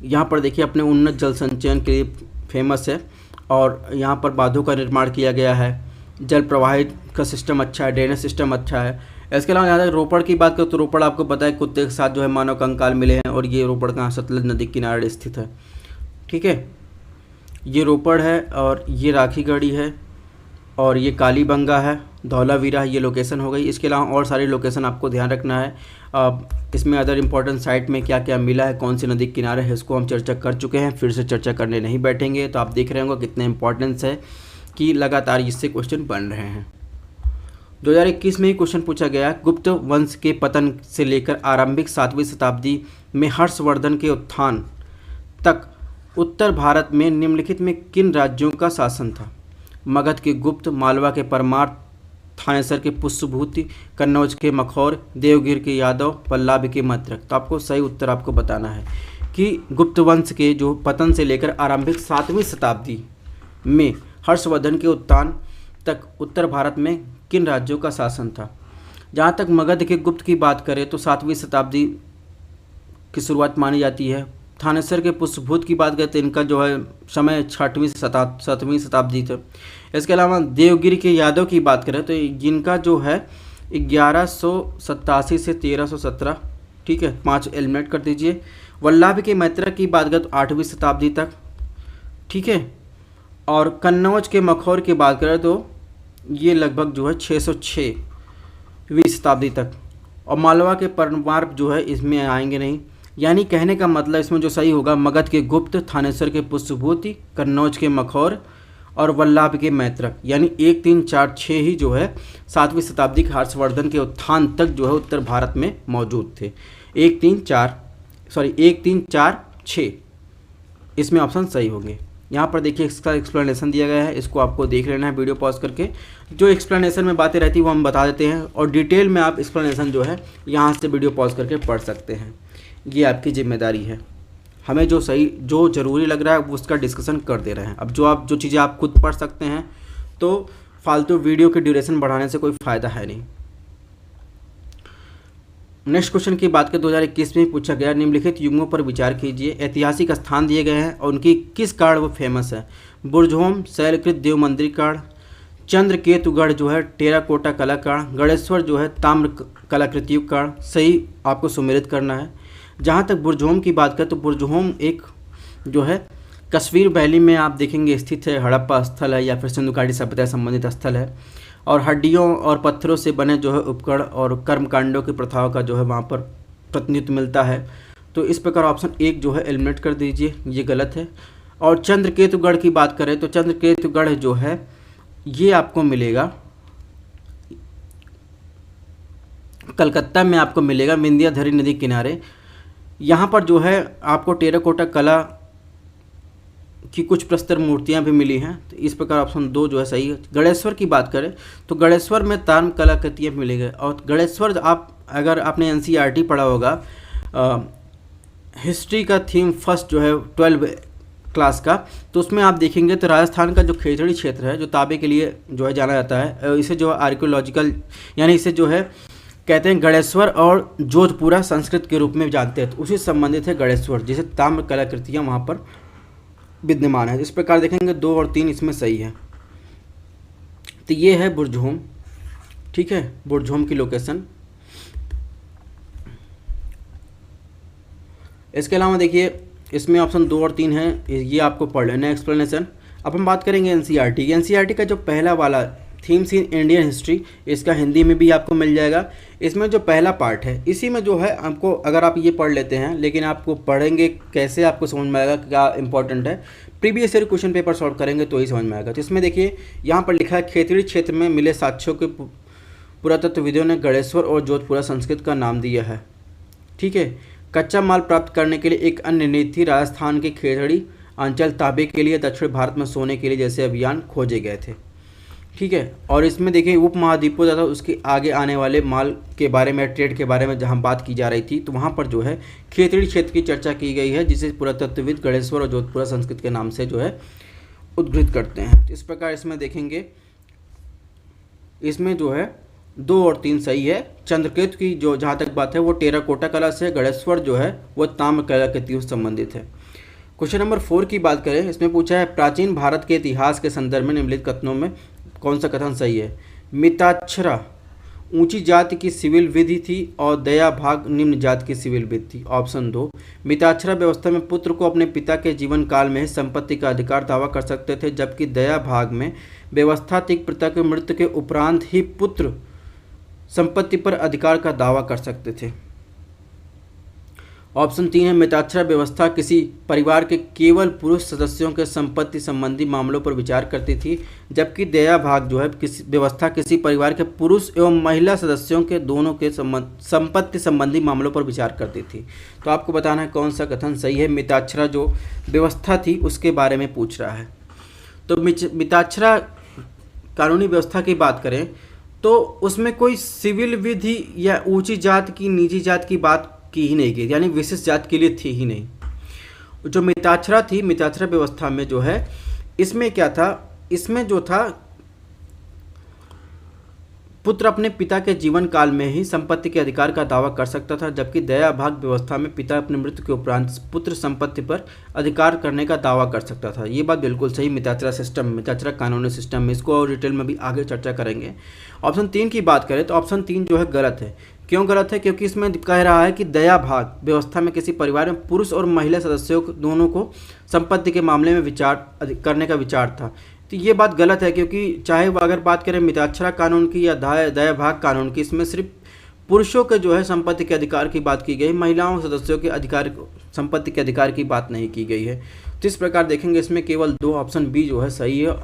यहाँ पर देखिए अपने उन्नत जल संचयन के लिए फेमस है, और यहाँ पर बांधों का निर्माण किया गया है, जल प्रवाहित का सिस्टम अच्छा है, ड्रेनेज सिस्टम अच्छा है। इसके अलावा यहाँ तक रोपड़ की बात करें तो रोपड़ आपको पता है कुत्ते के साथ जो है मानव कंकाल मिले हैं, और ये रोपड़ कहाँ सतलज नदी किनारे स्थित है। ठीक है, ये रोपड़ है, और ये राखीगढ़ी है, और ये कालीबंगा है, धौलावीरा ये लोकेशन हो गई। इसके अलावा और सारी लोकेशन आपको ध्यान रखना है। इसमें अदर इम्पोर्टेंट साइट में क्या क्या मिला है, कौन सी नदी किनारे है, इसको हम चर्चा कर चुके हैं, फिर से चर्चा करने नहीं बैठेंगे। तो आप देख रहे होंगे कितने इंपॉर्टेंस है कि लगातार इससे क्वेश्चन बन रहे हैं। 2021 में ही क्वेश्चन पूछा गया, गुप्त वंश के पतन से लेकर आरंभिक 7वीं शताब्दी में हर्षवर्धन के उत्थान तक उत्तर भारत में निम्नलिखित में किन राज्यों का शासन था? मगध के गुप्त, मालवा के परमार, थानेसर के पुष्यभूति, कन्नौज के मखौर, देवगिर के यादव, पल्लव के मैत्रक। तो आपको सही उत्तर आपको बताना है कि गुप्त वंश के जो पतन से लेकर आरंभिक 7वीं शताब्दी में हर्षवर्धन के उत्थान तक उत्तर भारत में किन राज्यों का शासन था। जहाँ तक मगध के गुप्त की बात करें तो 7वीं शताब्दी की शुरुआत मानी जाती है। थानेसर के पुष्यभूत की बात करें तो इनका जो है समय 6वीं से 7वीं शताब्दी तक। इसके अलावा देवगिरी के यादव की बात करें तो जिनका जो है 1187 से 1317। ठीक है, 5 एलिमिनेट कर दीजिए। वल्लभ के मैत्रक की बात करें तो 8वीं शताब्दी तक। ठीक है, और कन्नौज के मखौर की बात करें तो ये लगभग जो है 606वीं शताब्दी तक। और मालवा के परमार जो है इसमें आएंगे नहीं। यानी कहने का मतलब इसमें जो सही होगा, मगध के गुप्त, थानेसर के पुष्यभूति, कन्नौज के मखौर और वल्लभ के मैत्रक। यानी 1, 3, 4, 6 ही जो है 7वीं शताब्दी के हर्षवर्धन के उत्थान तक जो है उत्तर भारत में मौजूद थे। 1, 3, 4, 6 इसमें ऑप्शन सही होंगे। यहाँ पर देखिए इसका एक्सप्लेनेशन दिया गया है, इसको आपको देख लेना है वीडियो पॉज करके। जो एक्सप्लेनेशन में बातें रहती है वो हम बता देते हैं, और डिटेल में आप एक्सप्लेनेशन जो है यहाँ से वीडियो पॉज करके पढ़ सकते हैं। ये आपकी जिम्मेदारी है। हमें जो ज़रूरी लग रहा है उसका डिस्कशन कर दे रहे हैं। अब जो चीज़ें आप खुद पढ़ सकते हैं, तो फालतू वीडियो की ड्यूरेशन बढ़ाने से कोई फ़ायदा है नहीं। नेक्स्ट क्वेश्चन की बात करें 2021 में पूछा गया, निम्नलिखित युगों पर विचार कीजिए। ऐतिहासिक स्थान दिए गए हैं और उनकी किस कारण वो फेमस है? बुर्जहोम, शैलकृत देव मंदिर कारण, चंद्रकेतुगढ़ जो है टेराकोटा कला कारण, गणेश्वर जो है ताम्र कलाकृतियों कारण। सही आपको सुमेलित करना है। जहाँ तक बुर्जहोम की बात करें तो बुर्जहोम एक जो है कश्मीर वैली में आप देखेंगे स्थित है, हड़प्पा स्थल है या फिर सिंधु घाटी सभ्यता संबंधित स्थल है, और हड्डियों और पत्थरों से बने जो है उपकरण और कर्मकांडों की प्रथाओं का जो है वहाँ पर प्रतिनिधित्व मिलता है। तो इस प्रकार ऑप्शन 1 जो है एलिमिनेट कर दीजिए, ये गलत है। और चंद्रकेतुगढ़ की बात करें तो चंद्रकेतुगढ़ जो है ये आपको मिलेगा कलकत्ता में, आपको मिलेगा विंध्याधरी नदी किनारे। यहाँ पर जो है आपको टेराकोटा कला की कुछ प्रस्तर मूर्तियाँ भी मिली हैं। तो इस प्रकार ऑप्शन 2 जो है सही है। गणेश्वर की बात करें तो गणेश्वर में ताम्र कलाकृतियाँ मिलेंगे। और गणेश्वर अगर आपने NCERT पढ़ा होगा, हिस्ट्री का थीम फर्स्ट जो है 12 क्लास का, तो उसमें आप देखेंगे तो राजस्थान का जो खेजड़ी क्षेत्र है जो तांबे के लिए जो है जाना जाता है, इसे जो आर्कियोलॉजिकल यानी इसे जो है कहते हैं गणेश्वर और जोधपुरा संस्कृत के रूप में जानते हैं। तो उसी संबंधित है गणेश्वर, जिसे ताम्र कलाकृतियाँ वहाँ पर विद्यमान है। इस प्रकार देखेंगे 2 और 3 इसमें सही है। तो ये है बुर्जहोम। ठीक है, बुर्जहोम की लोकेशन। इसके अलावा देखिए इसमें ऑप्शन 2 और 3 है, ये आपको पढ़ लेना है एक्सप्लेनेशन। अब हम बात करेंगे NCERT का जो पहला वाला थीम्स इन इंडियन हिस्ट्री, इसका हिंदी में भी आपको मिल जाएगा। इसमें जो पहला पार्ट है इसी में जो है आपको, अगर आप ये पढ़ लेते हैं, लेकिन आपको पढ़ेंगे कैसे आपको समझ में आएगा क्या इंपॉर्टेंट है, previous year question paper solve करेंगे तो ही समझ में आएगा। तो इसमें देखिए यहाँ पर लिखा है, खेतड़ी क्षेत्र में मिले साक्ष्यों के पुरातत्वविदों ने गणेश्वर और जोधपुरा संस्कृत का नाम दिया है। ठीक है, कच्चा माल प्राप्त करने के लिए एक अन्य नीति, राजस्थान के खेतड़ी अंचल तांबे के लिए, दक्षिण भारत में सोने के लिए जैसे अभियान खोजे गए थे। ठीक है, और इसमें देखिए उप महाद्वीपों तथा उसके आगे आने वाले माल के बारे में, ट्रेड के बारे में जहां बात की जा रही थी, तो वहां पर जो है खेतड़ी क्षेत्र की चर्चा की गई है, जिसे पुरातत्वविद गणेश्वर और जोधपुरा संस्कृत के नाम से जो है उद्धृत करते हैं। तो इस प्रकार इसमें देखेंगे, इसमें जो है 2 और 3 सही है। चंद्रकेतु की जो जहाँ तक बात है वो टेराकोटा कला से, गणेश्वर जो है वो ताम्र कलाकृतियों से संबंधित है। क्वेश्चन नंबर 4 की बात करें, इसमें पूछा है प्राचीन भारत के इतिहास के संदर्भ में निम्नलिखित कथनों में कौन सा कथन सही है। मिताक्षरा ऊंची जाति की सिविल विधि थी और दया भाग निम्न जाति की सिविल विधि थी। ऑप्शन 2, मिताक्षरा व्यवस्था में पुत्र को अपने पिता के जीवन काल में ही संपत्ति का अधिकार दावा कर सकते थे, जबकि दया भाग में व्यवस्था थी पिता के मृत्यु के उपरांत ही पुत्र संपत्ति पर अधिकार का दावा कर सकते थे। ऑप्शन 3 है, मिताक्षरा व्यवस्था किसी परिवार के केवल पुरुष सदस्यों के संपत्ति संबंधी मामलों पर विचार करती थी, जबकि दया भाग जो है किसी व्यवस्था किसी परिवार के पुरुष एवं महिला सदस्यों के दोनों के संपत्ति संबंधी मामलों पर विचार करती थी। तो आपको बताना है कौन सा कथन सही है। मिताक्षरा जो व्यवस्था थी उसके बारे में पूछ रहा है। तो मिताक्षरा कानूनी व्यवस्था की बात करें तो उसमें कोई सिविल विधि या ऊंची जात की निजी जात की बात की ही नहीं गई, यानी विशेष जात के लिए थी ही नहीं। जो मिताक्षरा थी, मिताक्षरा व्यवस्था में जो है इसमें क्या था, इसमें जो था पुत्र अपने पिता के जीवन काल में ही संपत्ति के अधिकार का दावा कर सकता था, जबकि दया भाग व्यवस्था में पिता अपनी मृत्यु के उपरांत पुत्र संपत्ति पर अधिकार करने का दावा कर सकता था। ये बात बिल्कुल सही मिताक्षरा सिस्टम, मिताक्षरा कानूनी सिस्टम में, इसको और डिटेल में भी आगे चर्चा करेंगे। ऑप्शन 3 की बात करें तो ऑप्शन 3 जो है गलत है। क्यों गलत है? क्योंकि इसमें कह रहा है कि दया भाग व्यवस्था में किसी परिवार में पुरुष और महिला सदस्यों दोनों को संपत्ति के मामले में विचार करने का विचार था। तो ये बात गलत है, क्योंकि चाहे अगर बात करें मिताक्षरा कानून की या दया भाग कानून की, इसमें सिर्फ पुरुषों के जो है संपत्ति के अधिकार की बात की गई, महिलाओं सदस्यों के अधिकार संपत्ति के अधिकार की बात नहीं की गई है। तो इस प्रकार देखेंगे इसमें केवल 2 ऑप्शन बी जो है सही है,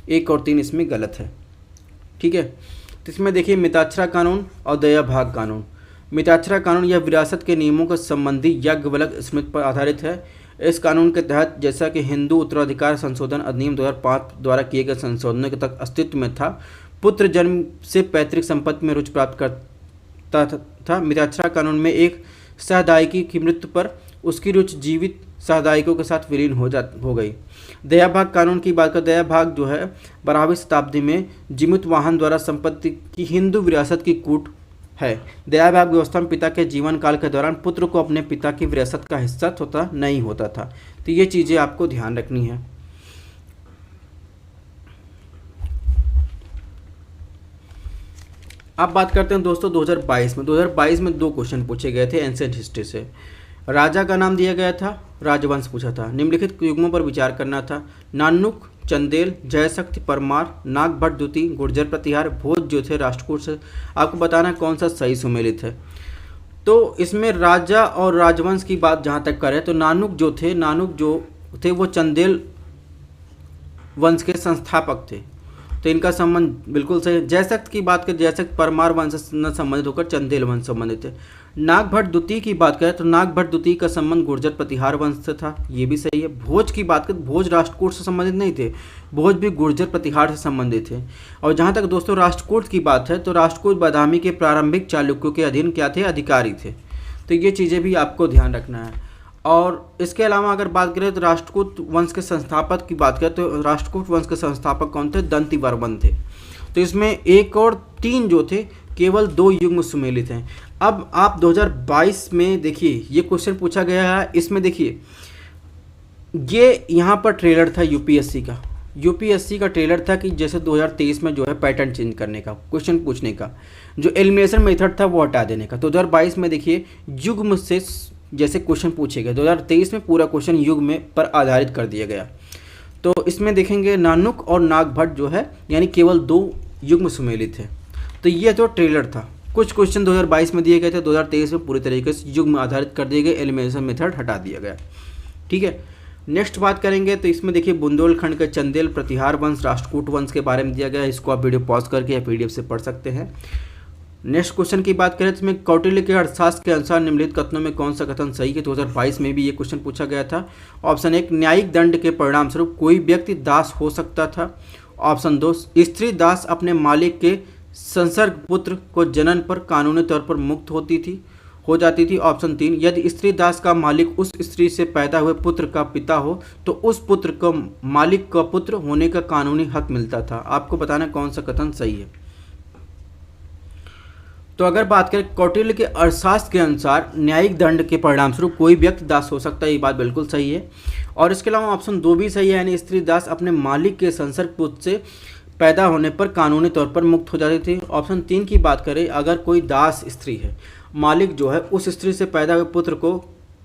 1 और 3 इसमें गलत है। ठीक है, तो इसमें देखिए मिताक्षरा कानून और दया भाग कानून। मिताक्षरा कानून यह विरासत के नियमों के संबंधी याज्ञवल्क्य स्मृति पर आधारित है। इस कानून के तहत जैसा कि हिंदू उत्तराधिकार संशोधन अधिनियम 2005 द्वारा किए गए संशोधनों के तक अस्तित्व में था, पुत्र जन्म से पैतृक संपत्ति में रुचि प्राप्त करता था। मिताक्षरा कानून में एक सहदायिकी की मृत्यु पर उसकी रुचि जीवित सहदायिकों के साथ विलीन हो गई। दया भाग कानून की बात कर, दया भाग जो है 12वीं शताब्दी में जीवित वाहन द्वारा संपत्ति की हिंदू विरासत की कूट है। दया भाग व्यवस्था में पिता के जीवन काल के दौरान पुत्र को अपने पिता की विरासत का हिस्सा नहीं होता था। तो ये चीज़ें आपको ध्यान रखनी है। अब बात करते हैं दोस्तों 2022 में 2 क्वेश्चन पूछे गए थे एंशिएंट हिस्ट्री से। राजा का नाम दिया गया था, राजवंश पूछा था, निम्नलिखित युग्मों पर विचार करना था। नानुक, चंदेल, जयशक्ति परमार, नागभट्ट द्वितीय, गुर्जर प्रतिहार, भोज जो थे राष्ट्रकूट से। आपको बताना है कौन सा सही सुमेलित है। तो इसमें राजा और राजवंश की बात जहाँ तक करें तो नानुक जो थे वो चंदेल वंश के संस्थापक थे, तो इनका संबंध बिल्कुल सही। जयशक्ति की बात करें, जयशक्ति परमार वंश से न संबंधित होकर चंदेल वंश संबंधित है। नागभट्ट द्वितीय की बात करें तो नागभट्ट द्वितीय का संबंध गुर्जर प्रतिहार वंश से था, ये भी सही है। भोज की बात करें, भोज राष्ट्रकूट से संबंधित नहीं थे, भोज भी गुर्जर प्रतिहार से संबंधित थे। और जहाँ तक दोस्तों राष्ट्रकूट की बात है तो राष्ट्रकूट बादामी के प्रारंभिक चालुक्यों के अधीन क्या थे, अधिकारी थे। तो ये चीज़ें भी आपको ध्यान रखना है। और इसके अलावा अगर बात करें तो राष्ट्रकूट वंश के संस्थापक की बात करें तो राष्ट्रकूट वंश के संस्थापक कौन थे, दंती वर्मन थे। तो इसमें 1 और 3 जो थे केवल 2 युग्म सुमेलित हैं। अब आप 2022 में देखिए ये क्वेश्चन पूछा गया है, इसमें देखिए ये यहाँ पर ट्रेलर था यूपीएससी का ट्रेलर था कि जैसे 2023 में जो है पैटर्न चेंज करने का, क्वेश्चन पूछने का, जो एलिमिनेशन मेथड था वो हटा देने का। 2022 में देखिए युग्म से जैसे क्वेश्चन पूछे गए, 2023 में पूरा क्वेश्चन युग्म पर आधारित कर दिया गया। तो इसमें देखेंगे नानुक और नागभट्ट जो है यानी केवल 2 युग्म सुमेलित है। तो ये तो ट्रेलर था, कुछ क्वेश्चन 2022 में दिए गए थे, 2023 में पूरी तरीके से युग्म आधारित कर दिए गए, एलिमिनेशन मेथड हटा दिया गया। ठीक है, नेक्स्ट बात करेंगे तो इसमें देखिए बुंदेलखंड के चंदेल प्रतिहार वंश राष्ट्रकूट वंश के बारे में दिया गया है। इसको आप वीडियो पॉज करके या पीडीएफ से पढ़ सकते हैं। नेक्स्ट क्वेश्चन की बात करें तो इसमें कौटिल्य के अर्थशास्त्र के अनुसार निम्नलिखित कथनों में कौन सा कथन सही है। 2022 में भी ये क्वेश्चन पूछा गया था। ऑप्शन 1, न्यायिक दंड के परिणाम स्वरूप कोई व्यक्ति दास हो सकता था। ऑप्शन 2, स्त्री दास अपने मालिक के संसर्ग पुत्र को जनन पर कानूनी तौर पर मुक्त हो जाती थी। ऑप्शन 3, यदि स्त्री दास का मालिक उस स्त्री से पैदा हुए पुत्र का पिता हो तो उस पुत्र को मालिक का पुत्र होने का कानूनी हक मिलता था। आपको बताना कौन सा कथन सही है। तो अगर बात करें कौटिल्य के अर्थशास्त्र के अनुसार न्यायिक दंड के परिणामस्वरूप कोई व्यक्ति दास हो सकता है, ये बात बिल्कुल सही है। और इसके अलावा ऑप्शन 2 भी सही है, यानी स्त्री दास अपने मालिक के संसर्ग पुत्र से पैदा होने पर कानूनी तौर पर मुक्त हो जाती थी। ऑप्शन 3 की बात करें, अगर कोई दास स्त्री है, मालिक जो है उस स्त्री से पैदा हुए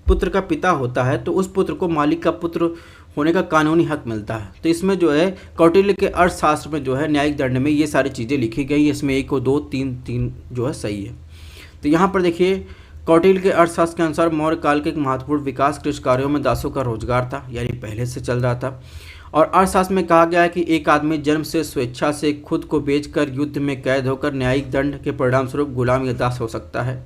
पुत्र का पिता होता है, तो उस पुत्र को मालिक का पुत्र होने का कानूनी हक मिलता है। तो इसमें जो है कौटिल्य के अर्थशास्त्र में जो है न्यायिक दंड में ये सारी चीज़ें लिखी गई, इसमें 1 और 2 3 जो है सही है। तो यहाँ पर देखिए कौटिल्य के अर्थशास्त्र के अनुसार मौर्य काल के एक महत्वपूर्ण विकास कृषि कार्यों में दासों का रोजगार था, यानी पहले से चल रहा था। और अर्थशास्त्र में कहा गया है कि एक आदमी जन्म से स्वेच्छा से खुद को बेचकर युद्ध में कैद होकर न्यायिक दंड के परिणामस्वरूप गुलाम या दास हो सकता है।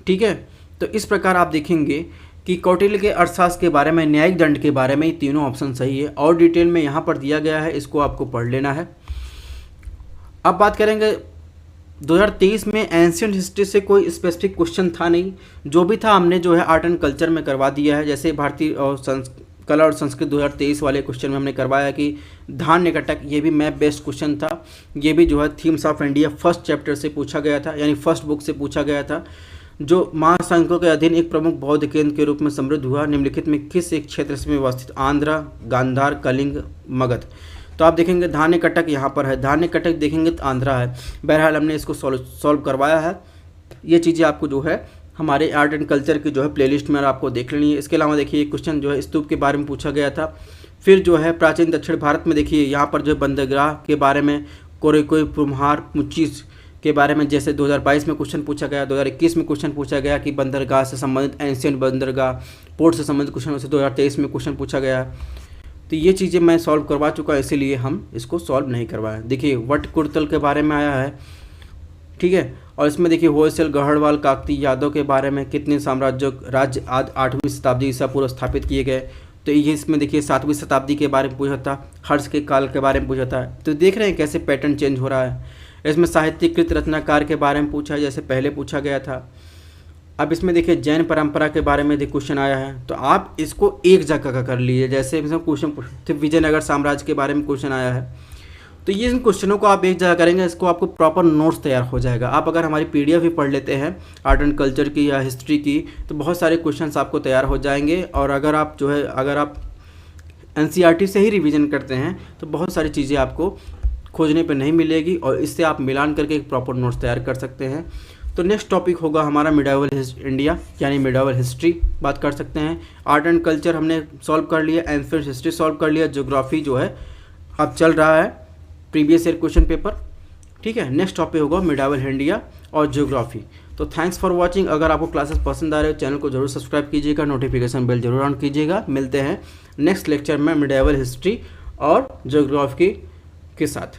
ठीक है, तो इस प्रकार आप देखेंगे कि कौटिल्य के अर्थशास्त्र के बारे में, न्यायिक दंड के बारे में ये तीनों ऑप्शन सही है और डिटेल में यहाँ पर दिया गया है, इसको आपको पढ़ लेना है। अब बात करेंगे 2023 में एंशिएंट हिस्ट्री से कोई स्पेसिफिक क्वेश्चन था नहीं, जो भी था हमने जो है आर्ट एंड कल्चर में करवा दिया है। जैसे भारतीय और कला और संस्कृत 2023 वाले क्वेश्चन में हमने करवाया कि धान्य कटक, ये भी मैप बेस्ड क्वेश्चन था, ये भी जो है themes of India first chapter से पूछा गया था, यानी फर्स्ट बुक से पूछा गया था। जो महासंघों के अधीन एक प्रमुख बौद्ध केंद्र के रूप में समृद्ध हुआ, निम्नलिखित में किस एक क्षेत्र में व्यवस्थित? आंध्रा, गांधार, कलिंग, मगध। तो आप देखेंगे धान्य कटक यहाँ पर है, धान्य कटक देखेंगे तो आंध्रा है। बहरहाल हमने इसको सॉल्व करवाया है। ये चीज़ें आपको जो है हमारे आर्ट एंड कल्चर की जो है प्लेलिस्ट में आपको देख लेनी है। इसके अलावा देखिए क्वेश्चन जो है स्तूप के बारे में पूछा गया था। फिर जो है प्राचीन दक्षिण भारत में देखिए यहाँ पर जो बंदरगाह के बारे में, कोरेकोई, पुम्हार, मुच्चीस के बारे में जैसे 2022 में क्वेश्चन पूछा गया, 2021 में क्वेश्चन पूछा गया कि बंदरगाह से संबंधित एंशिएंट बंदरगाह, पोर्ट से संबंधित क्वेश्चन वैसे 2023 में क्वेश्चन पूछा गया। तो ये चीज़ें मैं सॉल्व करवा चुका, इसीलिए हम इसको सॉल्व नहीं करवाए। देखिए वट कुर्तल के बारे में आया है, ठीक है। और इसमें देखिए होयसल, गढ़वाल, काकती, यादव के बारे में कितने राज्य आज 8वीं शताब्दी ईसा पूर्व स्थापित किए गए। तो ये इसमें देखिए 7वीं शताब्दी के बारे में पूछा था, हर्ष के काल के बारे में पूछा था। तो देख रहे हैं कैसे पैटर्न चेंज हो रहा है। इसमें साहित्यकृत रचनाकार के बारे में पूछा है, जैसे पहले पूछा गया था। अब इसमें देखिए जैन परंपरा के बारे में क्वेश्चन आया है, तो आप इसको एक जगह का कर लीजिए। जैसे इसमें क्वेश्चन तो विजयनगर साम्राज्य के बारे में क्वेश्चन आया है, तो ये इन क्वेश्चनों को आप एक जगह करेंगे, इसको आपको प्रॉपर नोट्स तैयार हो जाएगा। आप अगर हमारी PDF भी पढ़ लेते हैं आर्ट एंड कल्चर की या हिस्ट्री की, तो बहुत सारे क्वेश्चंस आपको तैयार हो जाएंगे। और अगर आप जो है अगर आप NCERT से ही रिवीजन करते हैं तो बहुत सारी चीज़ें आपको खोजने पे नहीं मिलेगी, और इससे आप मिलान करके एक प्रॉपर नोट्स तैयार कर सकते हैं। तो नेक्स्ट टॉपिक होगा हमारा मिडाइवल इंडिया, यानी मिडाइवल हिस्ट्री बात कर सकते हैं। आर्ट एंड कल्चर हमने सॉल्व कर लिया, एंशिएंट हिस्ट्री सॉल्व कर लिया, ज्योग्राफी जो है अब चल रहा है प्रीवियस ईयर क्वेश्चन पेपर, ठीक है। नेक्स्ट टॉपिक होगा मिडाइवल इंडिया और ज्योग्राफी। तो थैंक्स फॉर वॉचिंग। अगर आपको क्लासेस पसंद आ रहे हो चैनल को जरूर सब्सक्राइब कीजिएगा, नोटिफिकेशन बेल जरूर ऑन कीजिएगा। मिलते हैं नेक्स्ट लेक्चर में मिडाइवल हिस्ट्री और ज्योग्राफी के साथ।